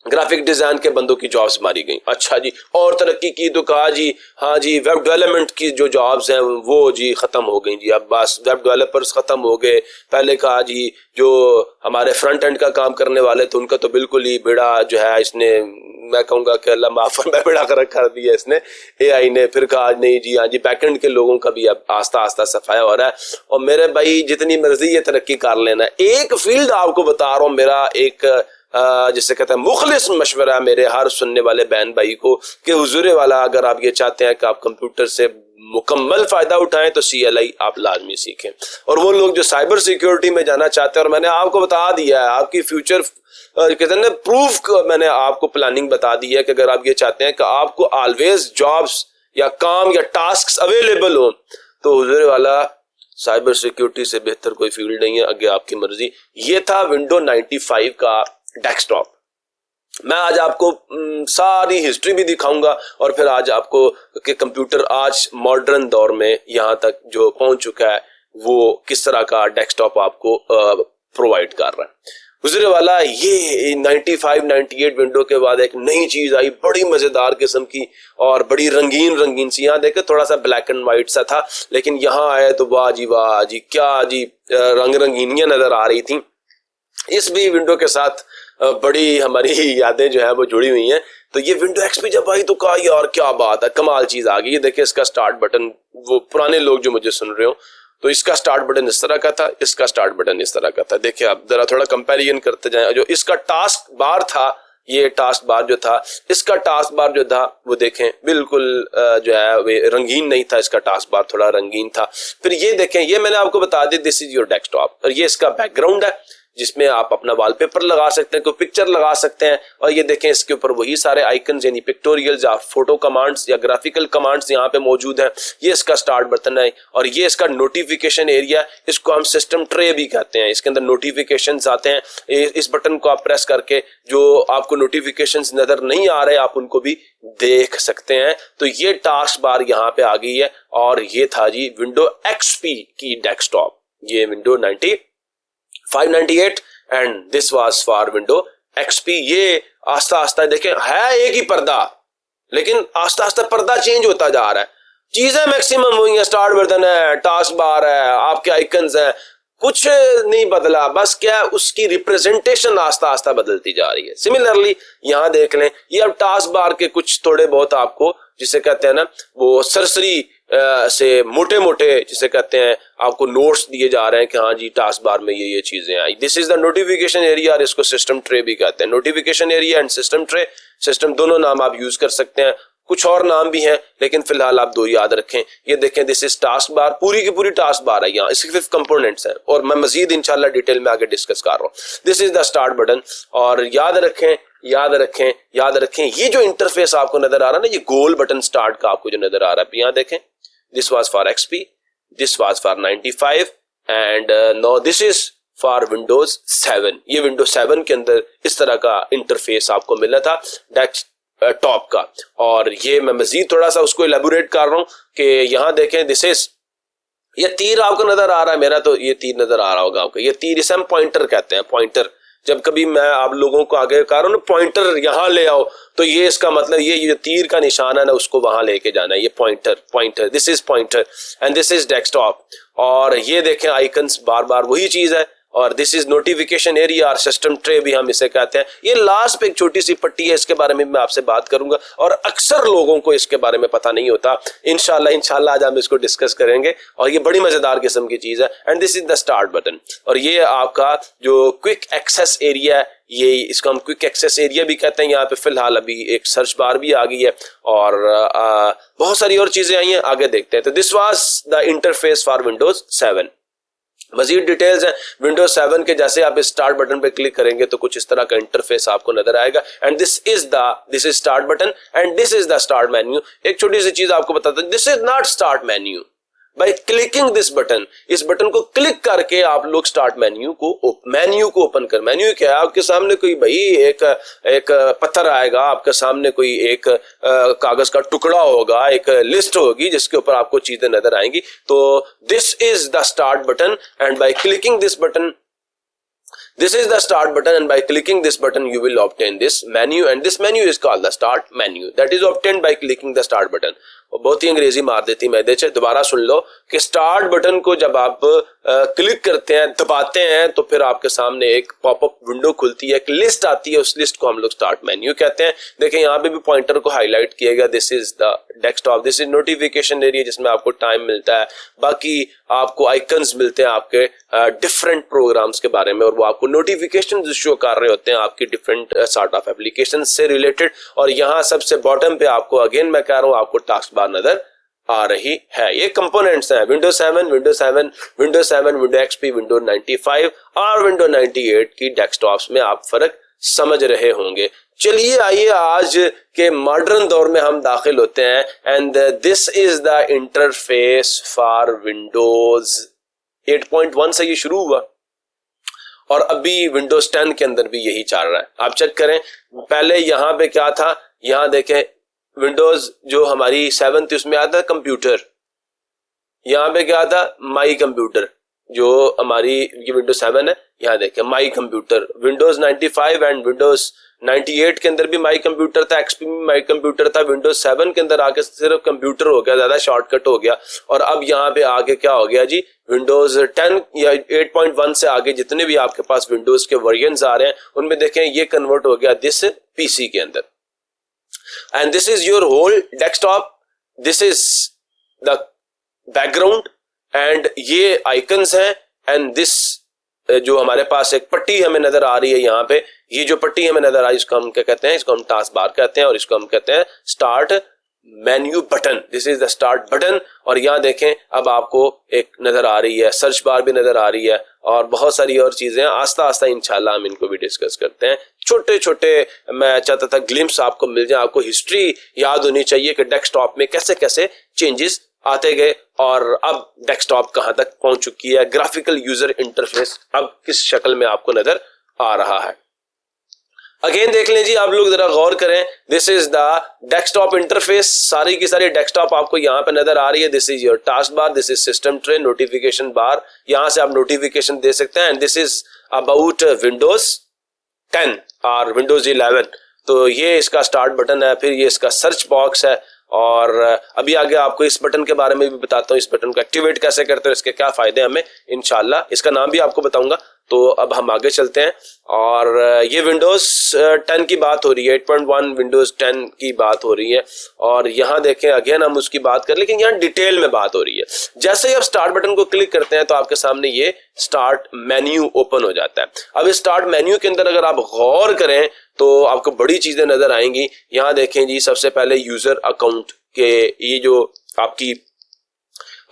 ग्राफिक डिजाइन के बंदों की जॉब्स मारी गई। अच्छा जी, और तरक्की की तो कहा जी हाँ जी वेब डेवलपमेंट की जो जॉब्स हैं वो जी खत्म हो गई जी, अब बस वेब डेवलपर्स खत्म हो गए। पहले कहा जी जो हमारे फ्रंट एंड का काम करने वाले थे उनका तो बिल्कुल ही बेड़ा जो है इसने, मैं कहूंगा कि अल्लाह माफ फरमाए, बेड़ा कर दिया इसने, AI ने। फिर कहा नहीं जी हाँ जी बैक एंड के लोगों का भी अब आस्ता आस्ता सफाया हो रहा है। और मेरे भाई जितनी मर्जी ये तरक्की कर लेना, एक फील्ड आपको बता रहा हूँ, मेरा एक जिसे कहते हैं मुखलिस मशवरा मेरे हर सुनने वाले बहन भाई को कि हुजूर वाला अगर आप ये चाहते हैं कि आप कंप्यूटर से मुकम्मल फायदा उठाएं तो CLI आप लाजमी सीखें। और वो लोग जो साइबर सिक्योरिटी में जाना चाहते हैं, और मैंने आपको बता दिया है आपकी फ्यूचर कहते हैं प्रूफ, मैंने आपको प्लानिंग बता दी है कि अगर आप ये चाहते हैं कि आपको ऑलवेज जॉब्स या काम या टास्क अवेलेबल हो तो हुजूर वाला साइबर सिक्योरिटी से बेहतर कोई फील्ड नहीं है, आगे आपकी मर्जी। ये था विंडो 95 का डेस्कटॉप। मैं आज आपको सारी हिस्ट्री भी दिखाऊंगा और फिर आज आपको कि कंप्यूटर आज मॉडर्न दौर में यहाँ तक जो पहुंच चुका है वो किस तरह का डेस्कटॉप आपको प्रोवाइड कर रहा है। गुजरे वाला ये 95-98 विंडो के बाद एक नई चीज आई, बड़ी मजेदार किस्म की और बड़ी रंगीन सी। यहाँ देखे थोड़ा सा ब्लैक एंड व्हाइट सा था, लेकिन यहाँ आए तो वाह जी क्या जी रंगीनियां नजर आ रही थी। इस भी विंडो के साथ बड़ी हमारी यादें जो है वो जुड़ी हुई हैं। तो ये विंडो XP जब आई तो कहा यार क्या बात है, कमाल चीज आ गई। ये देखिए इसका स्टार्ट बटन, वो पुराने लोग जो मुझे सुन रहे हो तो इसका स्टार्ट बटन इस तरह का था, इसका स्टार्ट बटन इस तरह का था। देखिए आप जरा थोड़ा कंपैरिजन करते जाएं। जो इसका टास्क बार था, ये टास्क बार जो था, इसका टास्क बार जो था वो देखें बिल्कुल जो है वे रंगीन नहीं था, इसका टास्क बार थोड़ा रंगीन था। फिर ये देखें, ये मैंने आपको बता दिया दिस इज योर डेस्कटॉप, और ये इसका बैकग्राउंड है जिसमें आप अपना वॉलपेपर लगा सकते हैं, कोई पिक्चर लगा सकते हैं। और ये देखें इसके ऊपर वही सारे आइकन्स यानी पिक्टोरियल्स या फोटो कमांड्स या ग्राफिकल कमांड्स यहाँ पे मौजूद हैं। ये इसका स्टार्ट बटन है और ये इसका नोटिफिकेशन एरिया, इसको हम सिस्टम ट्रे भी कहते हैं। इसके अंदर नोटिफिकेशंस आते हैं, इस बटन को आप प्रेस करके जो आपको नोटिफिकेशंस नजर नहीं आ रहे आप उनको भी देख सकते हैं। तो ये टास्क बार यहाँ पे आ गई है और ये था जी विंडो XP की डेस्कटॉप, ये window 598 and this was for window XP। ये आस्ता आस्ता देखें है एक ही पर्दा, लेकिन आस्ता आस्ता पर्दा चेंज होता जा रहा है। चीजें मैक्सिमम हुई हैं, स्टार्ट बटन है, टास्क बार है, आपके आइकन्स हैं, कुछ नहीं बदला, बस क्या उसकी रिप्रेजेंटेशन आस्ता आस्ता बदलती जा रही है। सिमिलरली यहाँ देख लें, ये अब टास्क बार के कुछ थोड़े बहुत आपको जिसे कहते हैं ना वो सरसरी से मोटे मोटे जिसे कहते हैं आपको नोट्स दिए जा रहे हैं कि हाँ जी टास्क बार में ये चीजें आई। This is the notification area और इसको सिस्टम ट्रे भी कहते हैं। Notification area and system tray, system दोनों नाम आप यूज कर सकते हैं, कुछ और नाम भी हैं लेकिन फिलहाल आप दो याद रखें। ये देखें दिस इज टास्क बार, पूरी की पूरी टास्क बार है, यहाँ इसके 5 कंपोनेंट्स हैं और मैं मजीद इंशाल्लाह डिटेल में आगे डिस्कस कर रहा हूँ। This is the start button और याद रखें ये जो इंटरफेस आपको नजर आ रहा है ना, ये गोल बटन स्टार्ट का आपको जो नजर आ रहा है, यहाँ देखें this was for XP, this was for 95 and now this is for Windows 7। ये विंडोज 7 के अंदर इस तरह का इंटरफेस आपको मिला था डेस्कटॉप का। और ये मैं मजीद थोड़ा सा उसको इलेबोरेट कर रहा हूं कि यहाँ देखें दिस इज, ये तीर आपको नजर आ रहा है, मेरा तो ये तीर नजर आ रहा होगा आपको, ये तीर इसे हम पॉइंटर कहते हैं। पॉइंटर जब कभी मैं आप लोगों को आगे कह रहा हूं ना पॉइंटर यहाँ ले आओ, तो ये इसका मतलब ये तीर का निशान है ना उसको वहां लेके जाना है, ये pointer this is pointer and this is desktop. और ये देखें आइकन्स बार बार वही चीज है और दिस इज नोटिफिकेशन एरिया और सिस्टम ट्रे भी हम इसे कहते हैं। ये लास्ट पे एक छोटी सी पट्टी है, इसके बारे में मैं आपसे बात करूंगा और अक्सर लोगों को इसके बारे में पता नहीं होता। इंशाल्लाह आज हम इसको डिस्कस करेंगे और ये बड़ी मजेदार किस्म की चीज है। And this is the start button और ये आपका जो क्विक एक्सेस एरिया है, ये इसको हम क्विक एक्सेस एरिया भी कहते हैं। यहाँ पे फिलहाल अभी एक सर्च बार भी आ गई है और बहुत सारी और चीजें आई हैं, आगे देखते हैं। तो this was the interface for Windows 7। मजीद डिटेल्स हैं विंडोज 7 के, जैसे आप इस स्टार्ट बटन पे क्लिक करेंगे तो कुछ इस तरह का इंटरफेस आपको नजर आएगा। And this is start button and this is the start menu. एक छोटी सी चीज आपको बताता हूं, this is not start menu. By clicking this button, इस बटन को क्लिक करके आप लोग स्टार्ट मेन्यू को ओपन कर। मेन्यू क्या है, आपके सामने कोई भाई एक पत्थर आएगा, आपके सामने कोई एक कागज का टुकड़ा होगा, एक लिस्ट होगी जिसके ऊपर आपको चीजें नजर आएंगी। तो this is the start button and by clicking this button, this is the start button and by clicking this button you will obtain this menu and this menu is called the start menu that is obtained by clicking the start button। और बहुत ही अंग्रेजी मार देती मैं देखे, दोबारा सुन लो कि start button को जब आप क्लिक करते हैं, दबाते हैं, तो फिर आपके सामने एक पॉपअप विंडो खुलती है, एक लिस्ट आती है, उस लिस्ट को हम लोग स्टार्ट मेन्यू कहते हैं। देखें यहाँ पे भी पॉइंटर को हाईलाइट किया गया, this is the desktop, this is notification area जिसमें आपको टाइम मिलता है, बाकी आपको आइकन्स मिलते हैं आपके डिफरेंट प्रोग्राम्स के बारे में, और वो आपको नोटिफिकेशन शो कर रहे होते हैं आपकी डिफरेंट सॉर्ट ऑफ एप्लीकेशन से रिलेटेड। और यहाँ सबसे बॉटम पे आपको अगेन मैं कह रहा हूँ आपको टास्क बार नजर आ रही है। ये कंपोनेंट्स हैं विंडोज 7, विंडो एक्सपी, विंडो 95 और विंडो 98 की डेस्कटॉप्स में आप फर्क समझ रहे होंगे। चलिए आइए आज के मॉडर्न दौर में हम दाखिल होते हैं, and this is the interface for Windows 8.1 से ये शुरू हुआ और अभी विंडोज 10 के अंदर भी यही चल रहा है। आप चेक करें, पहले यहाँ पे क्या था, यहाँ देखें विंडोज जो हमारी 7 थी उसमें आता कंप्यूटर, यहाँ पे क्या था माई कंप्यूटर, जो हमारी ये विंडोज 7 है, यहाँ देखें my computer. Windows 95 and Windows 98 के अंदर भी माई कंप्यूटर था, एक्सपी में माई कंप्यूटर था। विंडोज 7 के अंदर आके सिर्फ कंप्यूटर हो गया, ज्यादा शॉर्टकट हो गया। और अब यहाँ पे आगे क्या हो गया जी, विंडोज 10 या 8.1 से आगे जितने भी आपके पास विंडोज के वर्जन्स आ रहे हैं उनमें देखें ये कन्वर्ट हो गया दिस पीसी के अंदर, and this is your whole desktop, this is the background and ये icons हैं, and this जो हमारे पास एक पट्टी हमें नजर आ रही है यहाँ पे, ये जो पट्टी हमें नजर आ रही है इसको हम क्या कहते हैं, इसको हम टास्क बार कहते हैं और इसको हम कहते हैं start menu button. This is the start button. और यहाँ देखें अब आपको एक नजर आ रही है, सर्च बार भी नजर आ रही है और बहुत सारी और चीजें आस्ता आस्ता इंशाल्लाह हम इनको भी डिस्कस करते हैं। छोटे छोटे मैं चाहता था ग्लिम्स आपको मिल जाए, आपको हिस्ट्री याद होनी चाहिए कि डेस्कटॉप में कैसे कैसे चेंजेस आते गए और अब डेस्कटॉप कहां तक पहुंच चुकी है, ग्राफिकल यूजर इंटरफेस अब किस शक्ल में आपको नजर आ रहा है। अगेन देख लें जी, आप लोग जरा गौर करें, this is the desktop interface, सारी की सारी डेस्कटॉप आपको यहाँ पे नजर आ रही है। This is your taskbar, this is system tray, notification bar, यहाँ से आप नोटिफिकेशन दे सकते हैं, and this is about Windows 10 और विंडोज 11। तो ये इसका स्टार्ट बटन है, फिर ये इसका सर्च बॉक्स है, और अभी आगे आपको इस बटन के बारे में भी बताता हूँ, इस बटन को एक्टिवेट कैसे करते हैं, इसके क्या फायदे हमें इंशाल्लाह, इसका नाम भी आपको बताऊंगा। तो अब हम आगे चलते हैं और ये विंडोज 10 की बात हो रही है, 8.1 विंडोज 10 की बात हो रही है और यहाँ देखें अगेन हम उसकी बात कर, लेकिन यहाँ डिटेल में बात हो रही है। जैसे ही आप स्टार्ट बटन को क्लिक करते हैं तो आपके सामने ये स्टार्ट मेन्यू ओपन हो जाता है। अब इस स्टार्ट मेन्यू के अंदर अगर आप गौर करें तो आपको बड़ी चीजें नजर आएंगी। यहाँ देखें जी, सबसे पहले यूजर अकाउंट के ये जो आपकी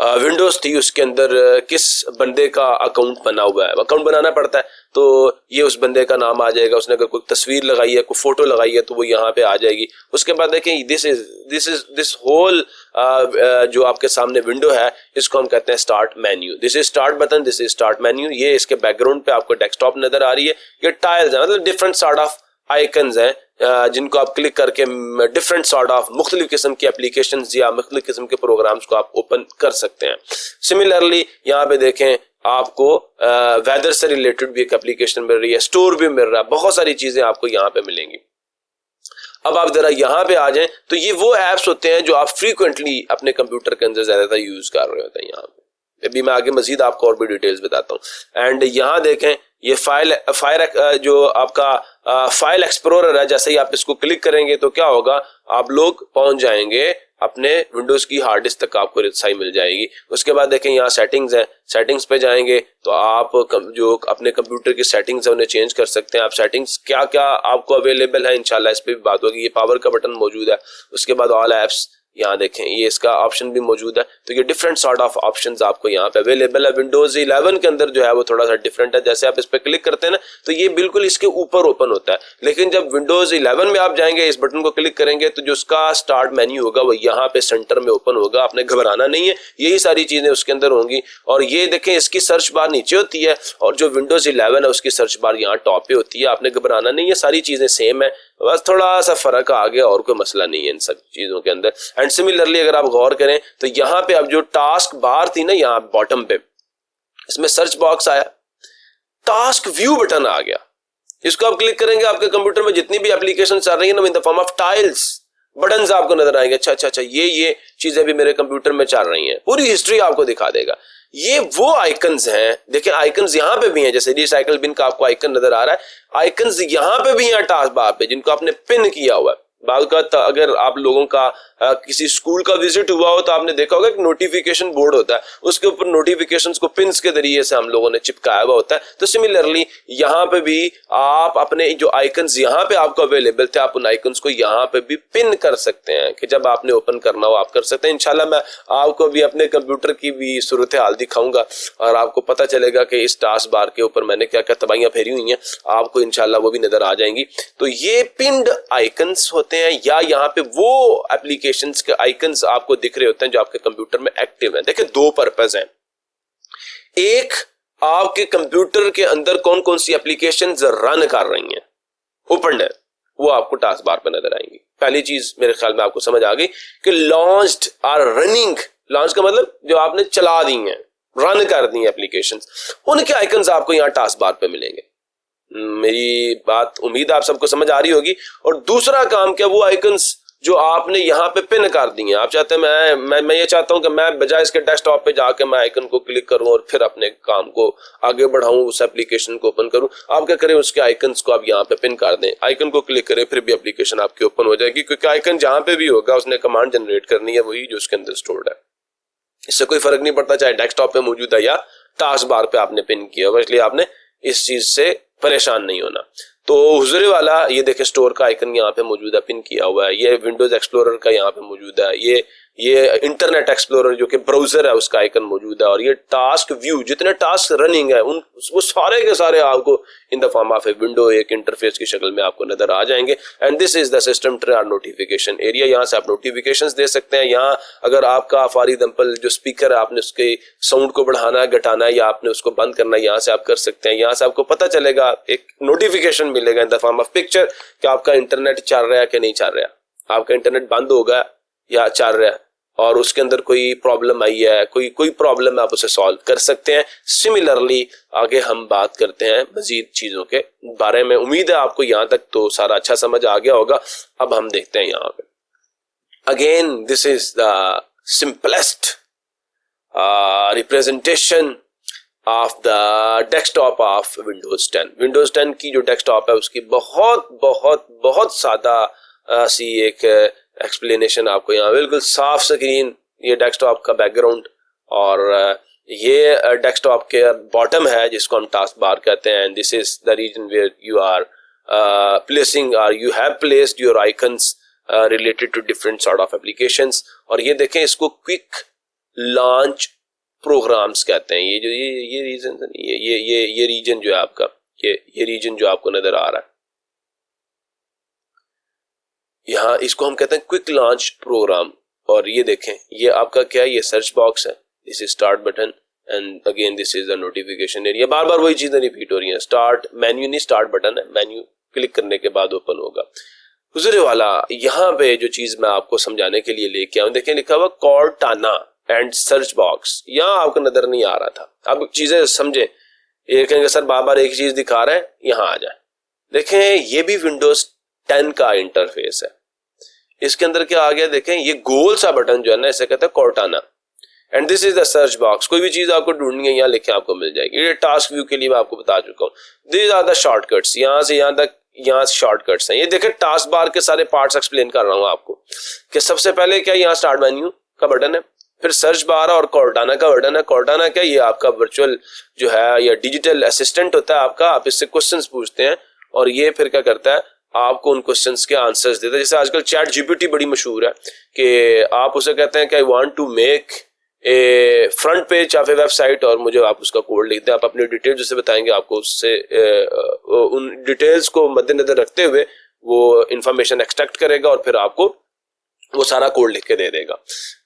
विंडोज थी उसके अंदर किस बंदे का अकाउंट बना हुआ है, अकाउंट बनाना पड़ता है तो ये उस बंदे का नाम आ जाएगा, उसने अगर कोई तस्वीर लगाई है, कोई फोटो लगाई है तो वो यहाँ पे आ जाएगी। उसके बाद देखें दिस होल जो आपके सामने विंडो है इसको हम कहते हैं start menu. This is start button, this is start menu. ये इसके बैकग्राउंड पे आपको डेस्कटॉप नजर आ रही है, ये टाइल्स है, मतलब डिफरेंट सॉर्ट ऑफ आइकन्स हैं जिनको आप क्लिक करके डिफरेंट सॉर्ट ऑफ मुख्तलिफ किस्म की एप्लीकेशंस या मुख्तलिफ किस्म के प्रोग्राम्स को आप ओपन कर सकते हैं। सिमिलरली यहाँ पे देखें आपको वेदर से रिलेटेड भी एक एप्लीकेशन मिल रही है, स्टोर भी मिल रहा है, बहुत सारी चीजें आपको यहाँ पे मिलेंगी। अब आप जरा यहाँ पे आ जाएं तो ये वो एप्स होते हैं जो आप फ्रीक्वेंटली अपने कंप्यूटर के अंदर ज्यादातर यूज कर रहे होते हैं। यहाँ पे अभी मैं आगे मजीद आपको और भी डिटेल्स बताता हूँ। एंड यहाँ देखें ये फायर जो आपका फाइल एक्सप्लोरर है, जैसे ही आप इसको क्लिक करेंगे तो क्या होगा, आप लोग पहुंच जाएंगे अपने विंडोज की हार्ड डिस्क तक, आपको रसाई मिल जाएगी। उसके बाद देखें यहाँ सेटिंग्स है, सेटिंग्स पे जाएंगे तो आप जो अपने कंप्यूटर की सेटिंग्स है उन्हें चेंज कर सकते हैं। आप सेटिंग्स क्या क्या आपको अवेलेबल है इंशाल्लाह इस पे भी बात होगी। ये पावर का बटन मौजूद है, उसके बाद ऑल एप्स, यहाँ देखें ये इसका ऑप्शन भी मौजूद है। तो ये डिफरेंट सॉर्ट ऑफ ऑप्शंस आपको यहाँ पे अवेलेबल है। विंडोज 11 के अंदर जो है वो थोड़ा सा डिफरेंट है, जैसे आप इस पे क्लिक करते हैं ना तो ये बिल्कुल इसके ऊपर ओपन होता है, लेकिन जब विंडोज 11 में आप जाएंगे इस बटन को क्लिक करेंगे तो जो उसका स्टार्ट मेन्यू होगा वो यहाँ पे सेंटर में ओपन होगा। आपने घबराना नहीं है, यही सारी चीजें उसके अंदर होंगी। और ये देखें इसकी सर्च बार नीचे होती है और जो विंडोज 11 है उसकी सर्च बार यहाँ टॉप पे होती है। आपने घबराना नहीं है, सारी चीजें सेम है, बस थोड़ा सा फर्क आ गया और कोई मसला नहीं है इन सब चीजों के अंदर। एंड सिमिलरली अगर आप गौर करें तो यहाँ पे अब जो टास्क बार थी ना, यहाँ बॉटम पे इसमें सर्च बॉक्स आया, टास्क व्यू बटन आ गया। इसको आप क्लिक करेंगे आपके कंप्यूटर में जितनी भी एप्लीकेशन चल रही है ना in the form of tiles buttons आपको नजर आएंगे। अच्छा ये चीजें भी मेरे कंप्यूटर में चल रही हैं, पूरी हिस्ट्री आपको दिखा देगा। ये वो आइकन्स हैं, देखिए आइकन्स यहाँ पे भी हैं, जैसे रिसाइकल बिन का आपको आइकन नजर आ रहा है, आइकन्स यहाँ पे भी हैं टास्क बार पे जिनको आपने पिन किया हुआ है। बाद का अगर आप लोगों का किसी स्कूल का विजिट हुआ हो तो आपने देखा होगा कि नोटिफिकेशन बोर्ड होता है, उसके ऊपर नोटिफिकेशंस को पिन्स के जरिए से हम लोगों ने चिपकाया हुआ होता है। तो सिमिलरली यहाँ पे भी आप अपने जो आइकन्स यहाँ पे आपको अवेलेबल थे, आप उन आइकन्स को यहाँ पे भी पिन कर सकते हैं कि जब आपने ओपन करना हो आप कर सकते हैं। इंशाल्लाह मैं आपको भी अपने कंप्यूटर की भी सूरत हाल दिखाऊंगा और आपको पता चलेगा कि इस टास्क बार के ऊपर मैंने क्या क्या तबाहियां फेरी हुई हैं, आपको इंशाल्लाह वो भी नजर आ जाएंगी। तो ये पिन्ड आइकन्स होते हैं या यहाँ पे वो एप्लीकेशंस के आइकन्स आपको दिख रहे होते हैं जो आपके कंप्यूटर में एक्टिव हैं। देखिए दो पर्पस हैं, एक आपके कंप्यूटर के अंदर कौन कौन सी एप्लीकेशंस रन कर रही हैं ओपन है, वो आपको टास्क बार पर नजर आएंगी। पहली चीज मेरे ख्याल में आपको समझ आ गई कि लॉन्च्ड आर रनिंग, लॉन्च का मतलब जो आपने चला दी हैं, रन कर दी एप्लीकेशंस, उनके आइकन्स आपको यहाँ टास्क बार पे मिलेंगे। मेरी बात उम्मीद आप सबको समझ आ रही होगी। और दूसरा काम क्या, वो आइकन्स जो आपने यहाँ पे पिन कर दी हैं, आप चाहते हैं मैं ये चाहता हूं कि मैं बजाय इसके डेस्कटॉप पे जाके मैं आइकन को क्लिक करूं और फिर अपने काम को आगे बढ़ाऊं, उस एप्लीकेशन को ओपन करूं, आप क्या करें उसके आइकन्स को आप यहाँ पे पिन कर दें, आइकन को क्लिक करें, फिर भी एप्लीकेशन आपकी ओपन हो जाएगी, क्योंकि आइकन जहां पे भी होगा उसने कमांड जनरेट करनी है वही जो उसके अंदर स्टोर्ड है। इससे कोई फर्क नहीं पड़ता चाहे डेस्कटॉप पे मौजूद है या टास्क बार पे आपने पिन किया हुआ, इसलिए आपने इस चीज से परेशान नहीं होना। तो हुजूर वाला ये देखे स्टोर का आइकन यहाँ पे मौजूद है, पिन किया हुआ है, ये विंडोज एक्सप्लोरर का यहाँ पे मौजूद है, ये इंटरनेट एक्सप्लोरर जो कि ब्राउजर है उसका आइकन मौजूद है, और ये टास्क व्यू जितने टास्क रनिंग है उन वो सारे के सारे आपको in the form of a window एक इंटरफेस की शक्ल में आपको नजर आ जाएंगे। And this is the system tray और नोटिफिकेशन एरिया, यहाँ से आप नोटिफिकेशंस दे सकते हैं। यहाँ अगर आपका फॉर एग्जांपल जो स्पीकर है आपने उसके साउंड को बढ़ाना है घटाना है या आपने उसको बंद करना है, यहाँ से आप कर सकते हैं। यहाँ से आपको पता चलेगा, एक नोटिफिकेशन मिलेगा in the form of picture कि आपका इंटरनेट चल रहा है कि नहीं चल रहा, आपका इंटरनेट बंद होगा या चल रहा है, और उसके अंदर कोई प्रॉब्लम आई है, कोई प्रॉब्लम है, आप उसे सॉल्व कर सकते हैं। सिमिलरली आगे हम बात करते हैं मजीद चीजों के बारे में। उम्मीद है आपको यहाँ तक तो सारा अच्छा समझ आ गया होगा। अब हम देखते हैं यहाँ पे again, this is the simplest representation of the desktop of Windows 10। Windows 10 की जो डेस्कटॉप है उसकी बहुत बहुत बहुत सादा सी एक एक्सप्लेनेशन आपको यहाँ, बिल्कुल साफ स्क्रीन, ये डेस्कटॉप का बैकग्राउंड, और ये डेस्कटॉप के बॉटम है जिसको हम टास्क बार कहते हैं। And this is the region where you are placing और you have placed your icons related to different sort of applications. और ये देखें, इसको क्विक लॉन्च प्रोग्राम्स कहते हैं। ये जो ये रीजन ये रीजन जो है आपका, ये रीजन जो आपको नजर आ रहा है यहाँ, इसको हम कहते हैं क्विक लॉन्च प्रोग्राम। और ये देखें, ये आपका क्या है, ये सर्च बॉक्स है, this is start button, and again this is the notification area. बार बार वही चीजें रिपीट हो रही हैं। स्टार्ट मेन्यू नहीं, स्टार्ट बटन है, मेन्यू क्लिक करने के बाद ओपन होगा। हुजूर वाला यहाँ पे जो चीज मैं आपको समझाने के लिए लेके आऊं, देखें लिखा हुआ कॉर्टाना एंड सर्च बॉक्स, यहाँ आपको नजर नहीं आ रहा था। अब चीजें समझे, ये कहेंगे सर बार बार एक चीज दिखा रहे हैं, यहाँ आ जाए। देखें ये भी विंडोज 10 का इंटरफेस है, इसके अंदर क्या आ गया, देखें ये गोल सा बटन जो है ना, इसे कहते हैं Cortana, and this is the search box. कोई भी चीज आपको ढूंढनी है यहाँ लिखे आपको मिल जाएगी। ये टास्क व्यू के लिए मैं आपको बता चुका हूँ। दिस आर द शॉर्टकट्स, यहाँ से यहाँ तक यहाँ शॉर्टकट्स हैं। ये देखें टास्क बार के सारे पार्ट्स एक्सप्लेन कर रहा हूँ आपको कि सबसे पहले क्या, यहाँ स्टार्ट मेन्यू का बटन है, फिर सर्च बार और कॉर्टाना का बटन है। कॉर्टाना क्या, ये आपका वर्चुअल जो है या डिजिटल असिस्टेंट होता है आपका, आप इससे क्वेश्चंस पूछते हैं और ये फिर क्या करता है, आपको उन क्वेश्चंस के आंसर्स देता है। जैसे आजकल चैट जीपीटी बड़ी मशहूर है कि आप उसे कहते हैं कि I want to make a front page of a website, और मुझे आप उसका कोड लिखते हैं, आप अपनी डिटेल्स जैसे बताएंगे, आपको उससे उन डिटेल्स को मद्देनजर रखते हुए वो इंफॉर्मेशन एक्सट्रैक्ट करेगा और फिर आपको वो सारा कोड लिख के दे देगा।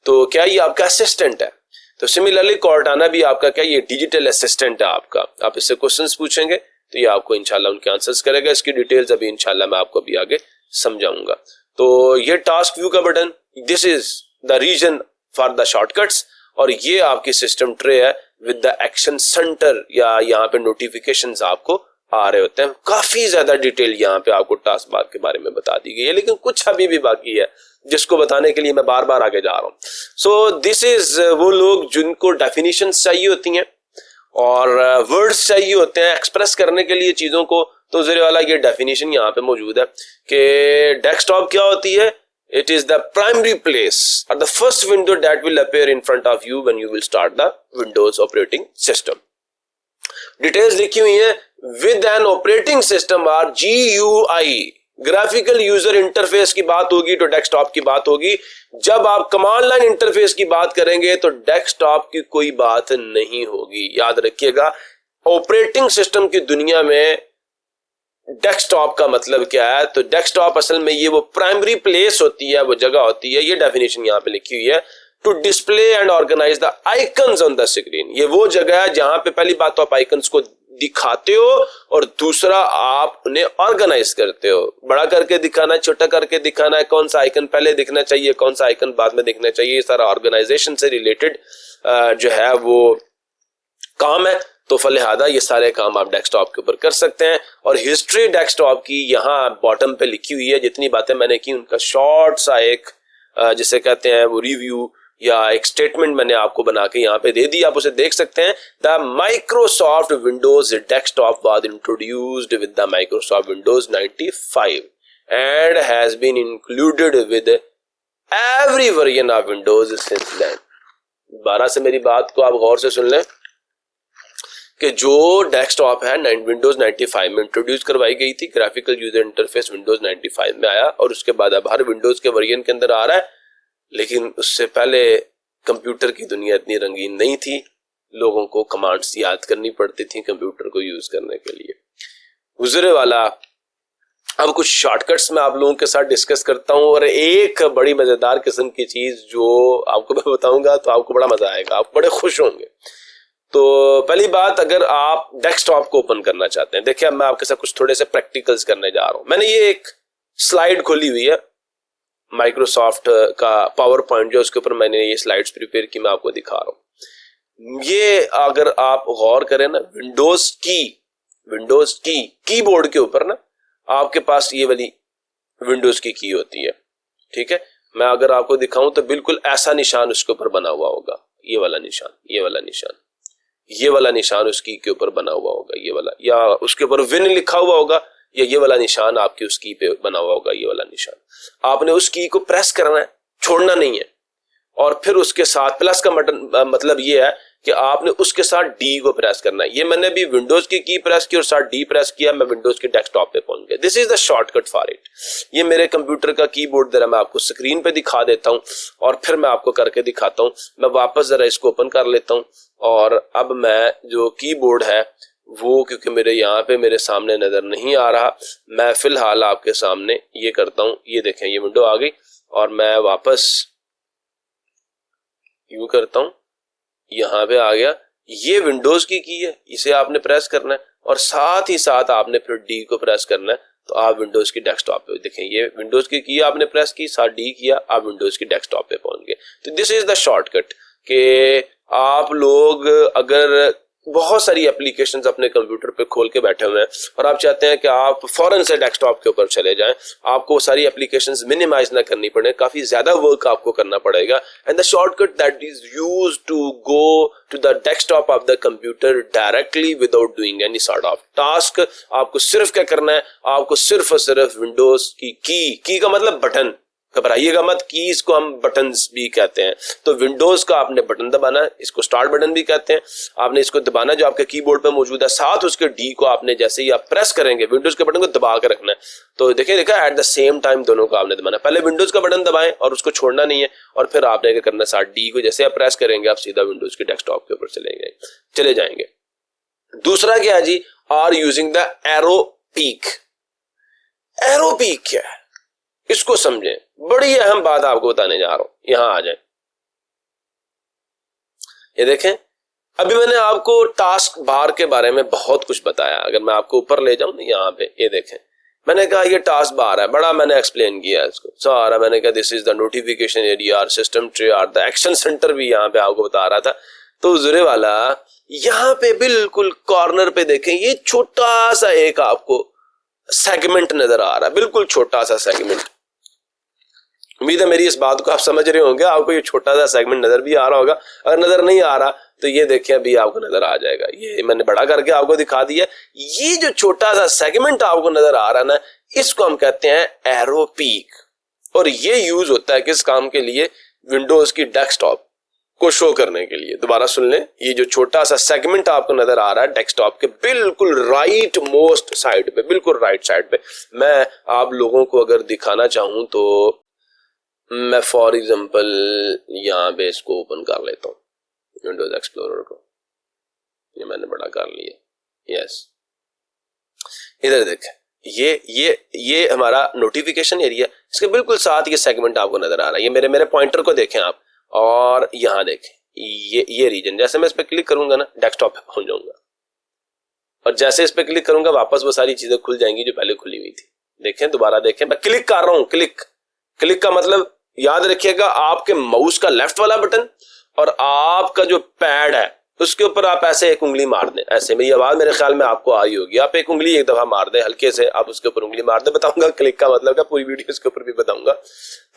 तो क्या ये आपका असिस्टेंट है। तो सिमिलरली कॉर्टाना भी आपका क्या, ये डिजिटल असिस्टेंट है आपका। आप इससे क्वेश्चंस पूछेंगे तो ये आपको इंशाल्लाह उनके आंसर्स करेगा। इसकी डिटेल्स अभी इंशाल्लाह मैं आपको अभी आगे समझाऊंगा। तो ये टास्क व्यू का button, this is the region for the shortcuts, और ये आपकी सिस्टम ट्रे है विद द एक्शन सेंटर, या यहाँ पे नोटिफिकेशंस आपको आ रहे होते हैं। काफी ज्यादा डिटेल यहाँ पे आपको टास्क बार के बारे में बता दी गई है, लेकिन कुछ अभी भी बाकी है जिसको बताने के लिए मैं बार बार आगे जा रहा हूँ। सो दिस इज वो लोग जिनको डेफिनेशंस चाहिए होती हैं और वर्ड्स चाहिए होते हैं एक्सप्रेस करने के लिए चीजों को, तो ज़रे वाला ये डेफिनेशन यहाँ पे मौजूद है कि डेस्कटॉप क्या होती है. It is the primary place or the first window that will appear in front of you when you will start the Windows operating system. Details लिखी हुई है. With an operating system or GUI, graphical user interface की बात होगी तो desktop की बात होगी. जब आप कमांड लाइन इंटरफेस की बात करेंगे तो डेस्कटॉप की कोई बात नहीं होगी. याद रखिएगा, ऑपरेटिंग सिस्टम की दुनिया में डेस्कटॉप का मतलब क्या है. तो डेस्कटॉप असल में ये वो प्राइमरी प्लेस होती है, वो जगह होती है. ये डेफिनेशन यहाँ पे लिखी हुई है. To display and organise the icons on the screen. ये वो जगह है जहां पे पहली बात तो आप आइकन्स को दिखाते हो और दूसरा आप उन्हें ऑर्गेनाइज करते हो. बड़ा करके दिखाना है, छोटा करके दिखाना है, कौन सा आइकन पहले दिखना चाहिए, कौन सा आइकन बाद में दिखना चाहिए. ये सारा ऑर्गेनाइजेशन से रिलेटेड जो है वो काम है. तो फलिहादा ये सारे काम आप डेस्कटॉप के ऊपर कर सकते हैं. और हिस्ट्री डेस्कटॉप की यहाँ बॉटम पे लिखी हुई है. जितनी बातें मैंने की उनका शॉर्ट सा एक जिसे कहते हैं वो रिव्यू या एक स्टेटमेंट मैंने आपको बना के यहाँ पे दे दी. आप उसे देख सकते हैं. The Microsoft Windows desktop was introduced with the Microsoft Windows 95 and has been included with every version of Windows since then. 12 से मेरी बात को आप गौर से सुन लें कि जो डेस्कटॉप है विंडोज 95 में इंट्रोड्यूस करवाई गई थी. ग्राफिकल यूजर इंटरफेस विंडोज 95 में आया और उसके बाद अब हर विंडोज के वर्जन के अंदर आ रहा है. लेकिन उससे पहले कंप्यूटर की दुनिया इतनी रंगीन नहीं थी. लोगों को कमांड्स याद करनी पड़ती थी कंप्यूटर को यूज करने के लिए. गुजरे वाला अब कुछ शॉर्टकट्स मैं आप लोगों के साथ डिस्कस करता हूं और एक बड़ी मजेदार किस्म की चीज जो आपको मैं बताऊंगा तो आपको बड़ा मजा आएगा, आप बड़े खुश होंगे. तो पहली बात, अगर आप डेस्कटॉप को ओपन करना चाहते हैं, देखिए मैं आपके साथ कुछ थोड़े से प्रैक्टिकल्स करने जा रहा हूं. मैंने ये एक स्लाइड खोली हुई है माइक्रोसॉफ्ट का पावर पॉइंट जो, उसके ऊपर मैंने ये स्लाइड्स प्रिपेयर की, मैं आपको दिखा रहा हूं. ये अगर आप गौर करें ना, विंडोज की कीबोर्ड के ऊपर ना आपके पास ये वाली विंडोज की की होती है. ठीक है, मैं अगर आपको दिखाऊं तो बिल्कुल ऐसा निशान उसके ऊपर बना हुआ होगा. ये वाला निशान, ये वाला निशान, ये वाला निशान उस की के ऊपर बना हुआ होगा. ये वाला, या उसके ऊपर विन लिखा हुआ होगा, या ये वाला निशान आपकी उस की पे बना हुआ होगा. ये वाला निशान आपने उस की को प्रेस करना है, छोड़ना नहीं है. और फिर उसके साथ प्लस का बटन मतलब ये है कि आपने उसके साथ डी को प्रेस करना है. ये मैंने भी विंडोज की प्रेस की और साथ डी प्रेस किया, मैं विंडोज के डेस्कटॉप पे पहुंच गया. This is the shortcut for it. ये मेरे कंप्यूटर का कीबोर्ड जरा मैं आपको स्क्रीन पे दिखा देता हूं और फिर मैं आपको करके दिखाता हूं. मैं वापस जरा इसको ओपन कर लेता हूं और अब मैं जो कीबोर्ड है वो, क्योंकि मेरे यहाँ पे मेरे सामने नजर नहीं आ रहा, मैं फिलहाल आपके सामने ये करता हूं. ये देखें, ये विंडो आ गई और मैं वापस यूं करता हूं, यहाँ पे आ गया. ये विंडोज की है, इसे आपने प्रेस करना है और साथ ही साथ आपने फिर डी को प्रेस करना है. तो आप विंडोज की डेस्कटॉप पे देखें, ये विंडोज की आपने प्रेस की, साथ डी किया, आप विंडोज की डेस्कटॉप पे पहुंच गए. तो दिस इज द शॉर्टकट कि आप लोग अगर बहुत सारी एप्लीकेशंस अपने कंप्यूटर पे खोल के बैठे हुए हैं और आप चाहते हैं कि आप फौरन से डेस्कटॉप के ऊपर चले जाएं, आपको सारी एप्लीकेशंस मिनिमाइज ना करनी पड़े, काफी ज्यादा वर्क आपको करना पड़ेगा. And the shortcut that is used to go to the desktop of the computer directly without doing any sort of task. आपको सिर्फ क्या करना है, आपको सिर्फ और सिर्फ विंडोज की का मतलब बटन, घबराइएगा मत, कीज को हम बटन्स भी कहते हैं. तो विंडोज का आपने बटन दबाना है, इसको स्टार्ट बटन भी कहते हैं. आपने इसको दबाना जो आपके कीबोर्ड पे मौजूद है, साथ उसके डी को आपने जैसे ही आप प्रेस करेंगे विंडोज के बटन को दबा के रखना है. तो देखिए एट द सेम टाइम दोनों को आपने दबाना है. पहले विंडोज का बटन दबाएं और उसको छोड़ना नहीं है और फिर आपने क्या करना है, साथ डी को जैसे आप प्रेस करेंगे आप सीधा विंडोज के डेस्कटॉप के ऊपर चले जाएंगे. दूसरा क्या है जी, are using the aero peek. Aero peek क्या है, इसको समझें. बड़ी अहम बात आपको बताने जा रहा हूं. यहां आ जाए, ये देखें, अभी मैंने आपको टास्क बार के बारे में बहुत कुछ बताया. अगर मैं आपको ऊपर ले जाऊं ना, यहाँ पे ये देखें, मैंने कहा ये टास्क बार है, बड़ा मैंने एक्सप्लेन किया इसको सारा. मैंने कहा this is the notification area और सिस्टम ट्रे और द एक्शन सेंटर भी यहाँ पे आपको बता रहा था. तो जुरे वाला यहाँ पे बिल्कुल कॉर्नर पे देखें, ये छोटा सा एक आपको सेगमेंट नजर आ रहा है, बिल्कुल छोटा सा सेगमेंट. उम्मीद है मेरी इस बात को आप समझ रहे होंगे. आपको ये छोटा सा सेगमेंट नजर भी आ रहा होगा. अगर नजर नहीं आ रहा तो ये देखिए अभी आपको नजर आ जाएगा, ये मैंने बड़ा करके आपको दिखा दिया। ये जो छोटा सा सेगमेंट आपको नजर आ रहा है ना, इसको हम कहते हैं एरो पीक, और ये यूज होता है किस काम के लिए, विंडोज की डेस्कटॉप को शो करने के लिए। दोबारा सुन लें, ये जो छोटा सा सेगमेंट आपको नजर आ रहा है डेस्कटॉप के बिल्कुल राइट मोस्ट साइड पे, बिल्कुल राइट साइड पे, मैं आप लोगों को अगर दिखाना चाहूं तो मैं फॉर एग्जांपल यहां पे इसको ओपन कर लेता हूं विंडोज एक्सप्लोरर को, ये मैंने बड़ा कर लिया। यस, इधर देखें, ये हमारा नोटिफिकेशन एरिया, इसके बिल्कुल साथ ये सेगमेंट आपको नजर आ रहा है। ये मेरे पॉइंटर को देखें आप, और यहां देखें ये रीजन, जैसे मैं इस पे क्लिक करूंगा ना डेस्कटॉप पे पहुंच जाऊंगा, और जैसे इस पे क्लिक करूंगा वापस वो सारी चीजें खुल जाएंगी जो पहले खुली हुई थी। देखें, दोबारा देखें, मैं क्लिक कर रहा हूं, क्लिक का मतलब याद रखिएगा आपके माउस का लेफ्ट वाला बटन और आपका जो पैड है उसके ऊपर आप ऐसे एक उंगली मार दें, ऐसे, मेरी आवाज मेरे ख्याल में आपको आई होगी, आप एक उंगली एक दफा मार दें हल्के से, आप उसके ऊपर उंगली मार दें। बताऊंगा क्लिक का मतलब क्या, पूरी वीडियो इसके ऊपर भी बताऊंगा।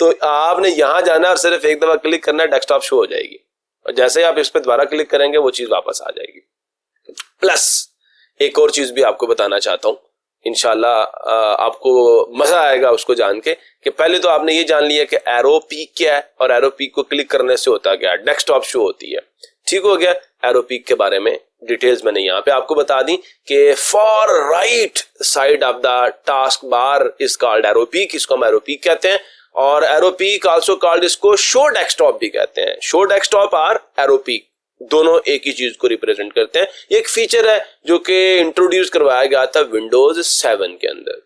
तो आपने यहां जाना और सिर्फ एक दफा क्लिक करना है, डेस्कटॉप शो हो जाएगी, और जैसे आप इस पर दोबारा क्लिक करेंगे वो चीज वापस आ जाएगी। प्लस एक और चीज भी आपको बताना चाहता हूं, इंशाल्लाह आपको मजा आएगा उसको जान के, कि पहले तो आपने ये जान लिया कि एरो पीक क्या है, और एरो पीक को क्लिक करने से होता क्या है, डेस्कटॉप शो होती है। ठीक हो गया, एरो पीक के बारे में डिटेल्स मैंने यहाँ पे आपको बता दी कि for right side of the task bar is called arrow peak, इसको हम एरो पीक कहते हैं, और एरो पीक आल्सो कॉल्ड, इसको शो डेस्कटॉप भी कहते हैं। शो डेस्कटॉप और एरो पीक दोनों एक ही चीज को रिप्रेजेंट करते हैं। एक फीचर है जो कि इंट्रोड्यूस करवाया गया था विंडोज 7 के अंदर,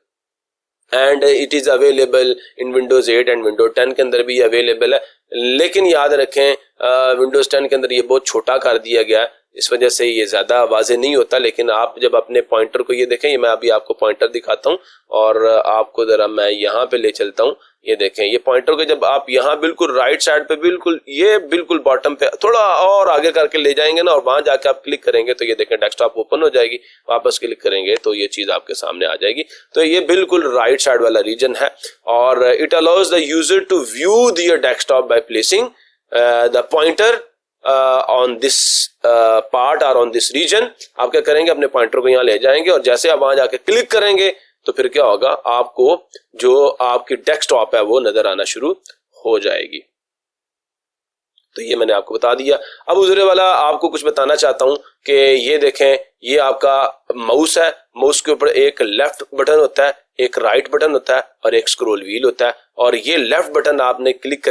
and it is available in Windows 8 and Windows 10 के अंदर भी अवेलेबल है। लेकिन याद रखें विंडोज 10 के अंदर ये बहुत छोटा कर दिया गया, इस वजह से ये ज्यादा वाज़ेह नहीं होता। लेकिन आप जब अपने पॉइंटर को, ये देखें, ये मैं अभी आपको पॉइंटर दिखाता हूं और आपको जरा मैं यहाँ पे ले चलता हूं। ये देखें, ये पॉइंटर को जब आप यहाँ बिल्कुल राइट साइड पे, बिल्कुल ये बिल्कुल बॉटम पे थोड़ा और आगे करके ले जाएंगे ना, और वहां जाके आप क्लिक करेंगे तो ये देखें डेस्कटॉप ओपन हो जाएगी, वापस क्लिक करेंगे तो ये चीज आपके सामने आ जाएगी। तो ये बिल्कुल राइट साइड वाला रीजन है, और it allows the user to view their desktop by placing the pointer on this part और ऑन दिस रीजन। आप क्या करेंगे, अपने पॉइंटर को यहाँ ले जाएंगे, और जैसे आप वहां जाके क्लिक करेंगे तो फिर क्या होगा, आपको जो आपकी डेस्कटॉप है वो नजर आना शुरू हो जाएगी। तो ये मैंने आपको बता दिया। अब दूसरे वाला आपको कुछ बताना चाहता हूं कि ये देखें, ये आपका माउस है, माउस के ऊपर एक लेफ्ट बटन होता है, एक राइट बटन होता है और एक स्क्रॉल व्हील होता है। और ये लेफ्ट बटन आपने क्लिक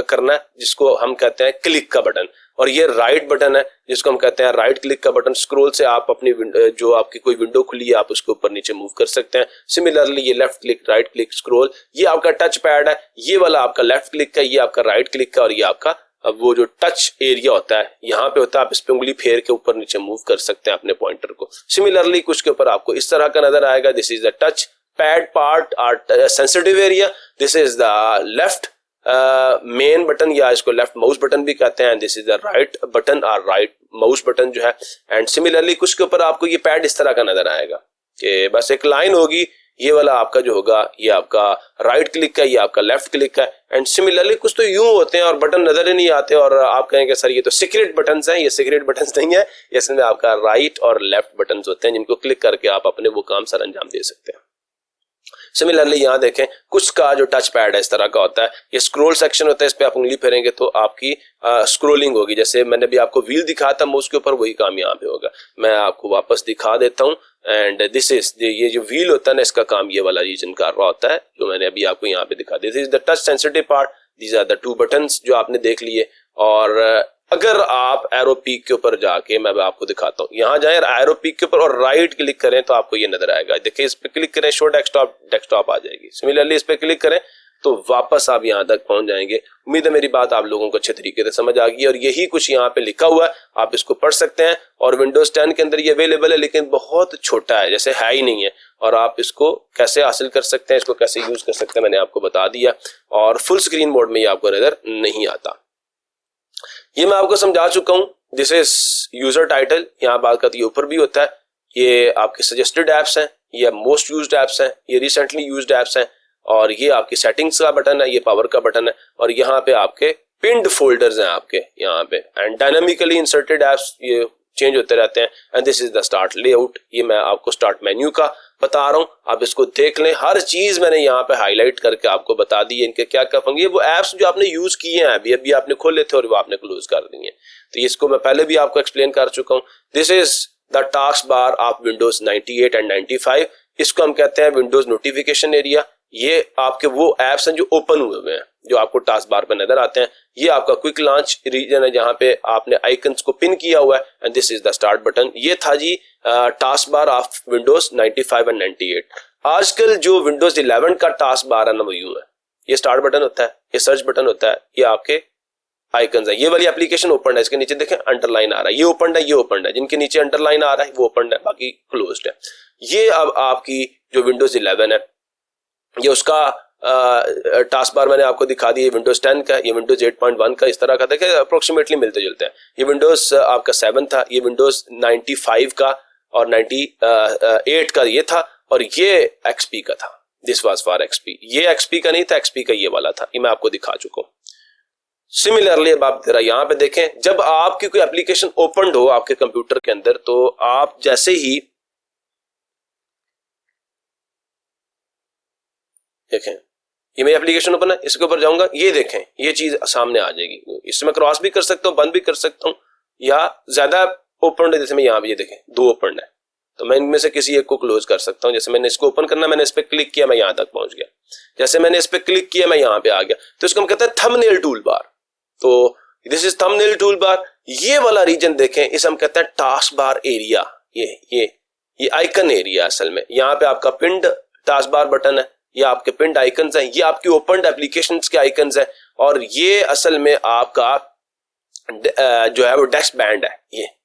करना है, जिसको हम कहते हैं क्लिक का बटन, और ये राइट बटन है जिसको हम कहते हैं राइट क्लिक का बटन। स्क्रॉल से आप अपनी जो आपकी कोई विंडो खुली है आप उसको ऊपर नीचे मूव कर सकते हैं। सिमिलरली ये left click, right click, scroll, ये आपका टच पैड है, ये वाला आपका लेफ्ट क्लिक का, ये आपका राइट क्लिक का, और ये आपका अब वो जो टच एरिया होता है यहाँ पे होता है, आप इस पे उंगली फेर के ऊपर नीचे मूव कर सकते हैं अपने पॉइंटर को। सिमिलरली कुछ के ऊपर आपको इस तरह का नजर आएगा, this is the touchpad part और sensitive area, this is the left main button, या इसको लेफ्ट माउस बटन भी कहते हैं, this is the right button और राइट माउस बटन जो है। एंड सिमिलरली कुछ के ऊपर आपको ये पैड इस तरह का नजर आएगा कि बस एक लाइन होगी, ये वाला आपका जो होगा ये आपका राइट क्लिक का, ये आपका लेफ्ट क्लिक का। एंड सिमिलरली कुछ तो यूं होते हैं और बटन नजर ही नहीं आते, और आप कहेंगे सर ये तो सीक्रेट बटन्स हैं। ये सीक्रेट बटन्स नहीं है, इसमें आपका राइट और लेफ्ट बटन्स होते हैं जिनको क्लिक करके आप अपने वो काम सर अंजाम दे सकते हैं। सिमिलरली यहाँ देखें, कुछ का जो टच पैड है इस तरह का होता है, ये स्क्रॉल सेक्शन होता है, इस पे आप उंगली फेरेंगे तो आपकी स्क्रॉलिंग होगी। जैसे मैंने भी आपको व्हील दिखाया था माउस के ऊपर, वही काम यहाँ पे होगा। मैं आपको वापस दिखा देता हूँ। एंड दिस इज, ये जो व्हील होता है ना, इसका काम ये वाला रीजन कर रहा होता है जो मैंने अभी आपको यहाँ पे दिखा दिया। This is the touch sensitive part, these are the 2 buttons जो आपने देख लिए। और अगर आप एरो पीक के ऊपर जाके, मैं आपको दिखाता हूँ, यहाँ जाए एरो पीक के ऊपर और राइट क्लिक करें तो आपको ये नजर आएगा। देखिए, इस पे क्लिक करें, शो डेस्कटॉप, डेस्कटॉप आ जाएगी। सिमिलरली इस पे क्लिक करें तो वापस आप यहाँ तक पहुंच जाएंगे। उम्मीद है मेरी बात आप लोगों को अच्छे तरीके से समझ आ गई, और यही कुछ यहाँ पे लिखा हुआ है, आप इसको पढ़ सकते हैं। और विंडोज 10 के अंदर ये अवेलेबल है, लेकिन बहुत छोटा है, जैसे है ही नहीं है। और आप इसको कैसे हासिल कर सकते हैं, इसको कैसे यूज कर सकते हैं, मैंने आपको बता दिया। और फुल स्क्रीन मोड में ये आपको नजर नहीं आता, ये मैं आपको समझा चुका हूं। दिस इज यूजर टाइटल, यहाँ बात करती है ऊपर भी होता है। ये आपके सजेस्टेड एप्स हैं, ये मोस्ट यूज्ड एप्स हैं, ये रिसेंटली यूज्ड एप्स हैं। और ये आपकी सेटिंग्स का बटन है, ये पावर का बटन है, और यहाँ पे आपके पिन्ड फोल्डर्स हैं आपके यहाँ पे, एंड डायनामिकली इंसर्टेड एप्स ये चेंज होते रहते हैं। And this is the start layout, ये मैं आपको स्टार्ट मेन्यू का बता रहा हूँ, आप इसको देख लें। हर चीज मैंने यहाँ पे हाईलाइट करके आपको बता दी है, इनके क्या क्या फंक्शन, ये वो एप्स जो आपने यूज किए हैं अभी अभी आपने खोले थे और वो आपने क्लोज कर दिए, तो इसको मैं पहले भी आपको एक्सप्लेन कर चुका हूँ। This is the task bar of Windows 98 and 95, इसको हम कहते हैं विंडोज नोटिफिकेशन एरिया। ये आपके वो एप्स हैं जो ओपन हुए हैं, जो आपको टास्क बार पे नजर आते हैं। ये आपका क्विक लॉन्च रीजन है जहां पे आपने आइकन्स को पिन किया हुआ है, and this is the start button. ये था जी taskbar of Windows 95 and 98। आजकल जो विंडोज 11 का टास्क बार है ना वो यूं है, ये स्टार्ट बटन होता है, ये सर्च बटन होता है, ये आपके आइकन्स है। ये वाली एप्लीकेशन ओपन है, इसके नीचे देखें अंडरलाइन आ रहा है, ये ओपन है, ये ओपन है, जिनके नीचे अंडरलाइन आ रहा है वो ओपन है, बाकी क्लोज्ड है। ये अब आपकी जो विंडोज 11 है ये उसका टास्क बार मैंने आपको दिखा दी, विंडोज 10 का, ये विंडोज 8.1 का, इस तरह का देखें अप्रोक्सीमेटली मिलते जुलते हैं। ये विंडोज आपका 7 था, ये विंडोज 95 का और 98 का ये था, और ये एक्सपी का था। दिस वाज फॉर एक्सपी, ये एक्सपी का नहीं था, एक्सपी का ये वाला था, ये मैं आपको दिखा चुका हूं। सिमिलरली अब आप जरा यहाँ पे देखें, जब आपकी कोई एप्लीकेशन ओपन हो आपके कंप्यूटर के अंदर, तो आप जैसे ही देखें ये मेरी एप्लीकेशन ओपन है, इसके ऊपर जाऊंगा, ये देखें ये चीज सामने आ जाएगी। इसमें क्रॉस भी कर सकता हूँ, बंद भी कर सकता हूँ, या ज्यादा ओपन है, जैसे मैं यहाँ पे ये देखें 2 ओपन है, तो मैं इनमें से किसी एक को क्लोज कर सकता हूँ। जैसे मैंने इसको ओपन करना, मैंने इस पर क्लिक किया, मैं यहाँ तक पहुंच गया। जैसे मैंने इस पर क्लिक किया, मैं यहाँ पे आ गया, तो इसको हम कहते हैं थंबनेल टूल बार। तो this is thumbnail toolbar. ये वाला रीजन देखें, इसे हम कहते हैं टास्क बार एरिया। ये आइकन एरिया असल में, यहाँ पे आपका पिंड टास्क बार बटन है, ये आपके पिंड आइकन्स हैं, ये आपकी ओपन एप्लीकेशंस के आइकन्स हैं, और ये असल में आपका जो है वो डेस्क बैंड है।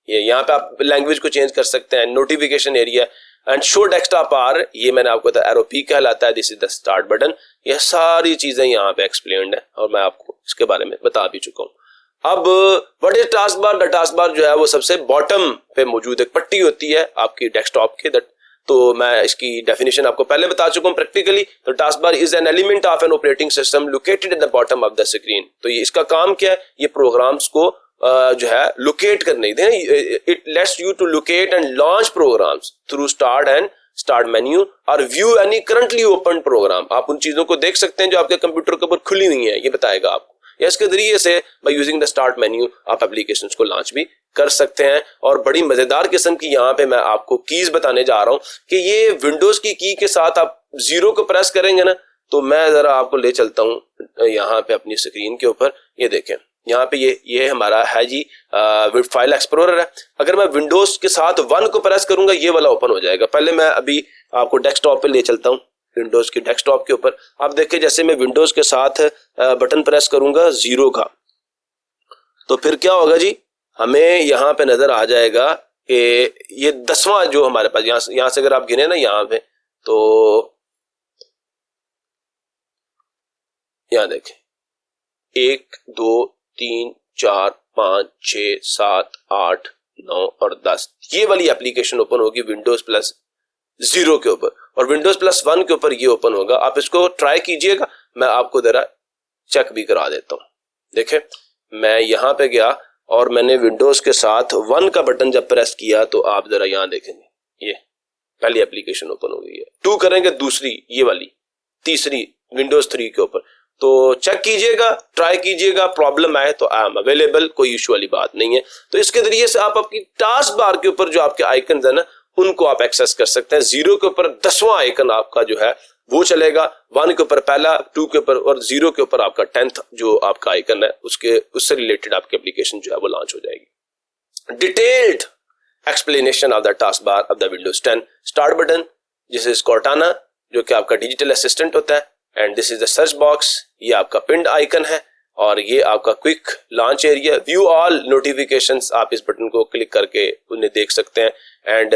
ये यहाँ पे आप लैंग्वेज को चेंज कर सकते हैं, notification area and show desktop are, ये मैंने आपको बताया एरो पी कहलाता है। This is the start button. ये सारी चीजें यहाँ पे एक्सप्लेन्ड है और मैं आपको इसके बारे में बता भी चुका हूँ। अब what is task bar? The task bar जो है वो सबसे बॉटम पे मौजूद एक पट्टी होती है आपकी डेस्कटॉप के, तो मैं इसकी डेफिनेशन आपको पहले बता चुका हूं प्रैक्टिकली। तो task bar is an element of an operating system located at the bottom of the screen. तो ये इसका काम क्या है? ये प्रोग्राम्स को जो है लोकेट करने दें। It lets you to locate and launch programs through start menu और view any currently open program. आप उन चीजों को देख सकते हैं जो आपके कंप्यूटर के ऊपर खुली हुई है, ये बताएगा आपको। या इसके जरिए से by using the start menu आप एप्लीकेशंस को लॉन्च भी कर सकते हैं। और बड़ी मजेदार किस्म की यहाँ पे मैं आपको कीज बताने जा रहा हूं कि ये विंडोज की के साथ आप 0 को प्रेस करेंगे ना, तो मैं जरा आपको ले चलता हूं यहाँ पे अपनी स्क्रीन के ऊपर। ये देखें यहाँ पे ये हमारा है जी फाइल एक्सप्लोरर है। अगर मैं विंडोज के साथ 1 को प्रेस करूंगा ये वाला ओपन हो जाएगा। पहले मैं अभी आपको डेस्कटॉप पे ले चलता हूं, विंडोज की डेस्कटॉप के ऊपर। आप देखिए जैसे मैं विंडोज के साथ बटन प्रेस करूंगा 0 का, तो फिर क्या होगा जी, हमें यहाँ पे नजर आ जाएगा कि ये 10वां जो हमारे पास यहाँ से अगर आप गिने ना यहाँ पे, तो यहाँ देखें 1 2 3 4 5 6 7 8 9 और 10 ये वाली एप्लीकेशन ओपन होगी विंडोज प्लस 0 के ऊपर, और विंडोज प्लस 1 के ऊपर ये ओपन होगा। आप इसको ट्राई कीजिएगा, मैं आपको जरा चेक भी करा देता हूं। देखें मैं यहाँ पे गया और मैंने विंडोज के साथ 1 का बटन जब प्रेस किया तो आप जरा यहाँ देखेंगे ये पहली एप्लीकेशन ओपन हो गई है। 2 करेंगे दूसरी, ये वाली तीसरी विंडोज 3 के ऊपर। तो चेक कीजिएगा, ट्राई कीजिएगा, प्रॉब्लम आए तो आई एम अवेलेबल, कोई इशू वाली बात नहीं है। तो इसके जरिए से आप अपनी टास्क बार के ऊपर जो आपके आइकन है ना उनको आप एक्सेस कर सकते हैं। 0 के ऊपर 10वां आइकन आपका जो है वो चलेगा, 1 के ऊपर पहला, 2 के ऊपर और 0 के ऊपर आपका 10th जो आपका आइकन है उससे रिलेटेड आपकी एप्लीकेशन जो है वो लॉन्च हो जाएगी। Detailed explanation of the task bar of the Windows 10 start button, this is Cortana जो कि आपका डिजिटल असिस्टेंट होता है, and this is the search box, ये आपका पिंड आइकन है, और ये आपका quick launch area. View all notifications, आप इस बटन को क्लिक करके उन्हें देख सकते हैं, एंड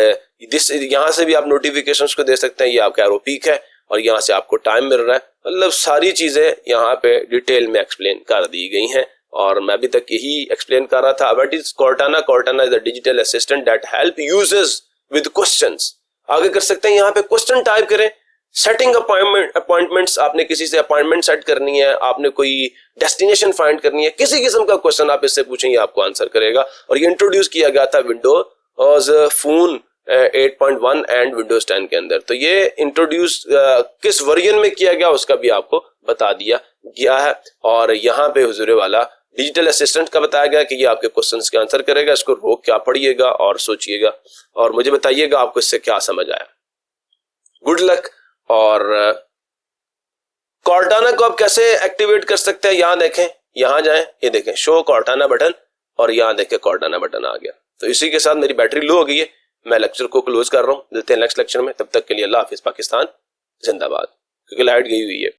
दिस यहाँ से भी आप नोटिफिकेशंस को देख सकते हैं। ये आपका एरो पीक है और यहाँ से आपको टाइम मिल रहा है। मतलब सारी चीजें यहाँ पे डिटेल में एक्सप्लेन कर दी गई हैं, और मैं अभी तक यही एक्सप्लेन कर रहा था। What is Cortana? Cortana is a digital assistant that help users with questions. आगे कर सकते हैं, यहाँ पे क्वेश्चन टाइप करें, सेटिंग अपॉइंटमेंट्स, आपने किसी से अपॉइंटमेंट सेट करनी है, आपने कोई डेस्टिनेशन फाइंड करनी है, किसी किस्म का क्वेश्चन आप इससे पूछें ये आपको आंसर करेगा। और ये इंट्रोड्यूस किया गया था विंडोज फोन 8.1 एंड विंडोज 10 के अंदर। तो ये इंट्रोड्यूस किस वर्जन में किया गया उसका भी आपको बता दिया गया है। और यहाँ पे हुजूर वाला डिजिटल असिस्टेंट का बताया गया कि ये आपके क्वेश्चंस के आंसर करेगा। इसको रोक क्या पढ़िएगा और सोचिएगा और मुझे बताइएगा आपको इससे क्या समझ आया। Good luck. और कॉर्टाना को आप कैसे एक्टिवेट कर सकते हैं, यहां देखें, यहां जाएं, ये देखें शो कॉर्टाना बटन, और यहां देखें कॉर्टाना बटन आ गया। तो इसी के साथ मेरी बैटरी लो हो गई है, मैं लेक्चर को क्लोज कर रहा हूं। मिलते हैं नेक्स्ट लेक्चर में, तब तक के लिए अल्लाह हाफिज। पाकिस्तान जिंदाबाद। क्योंकि लाइट गई हुई है।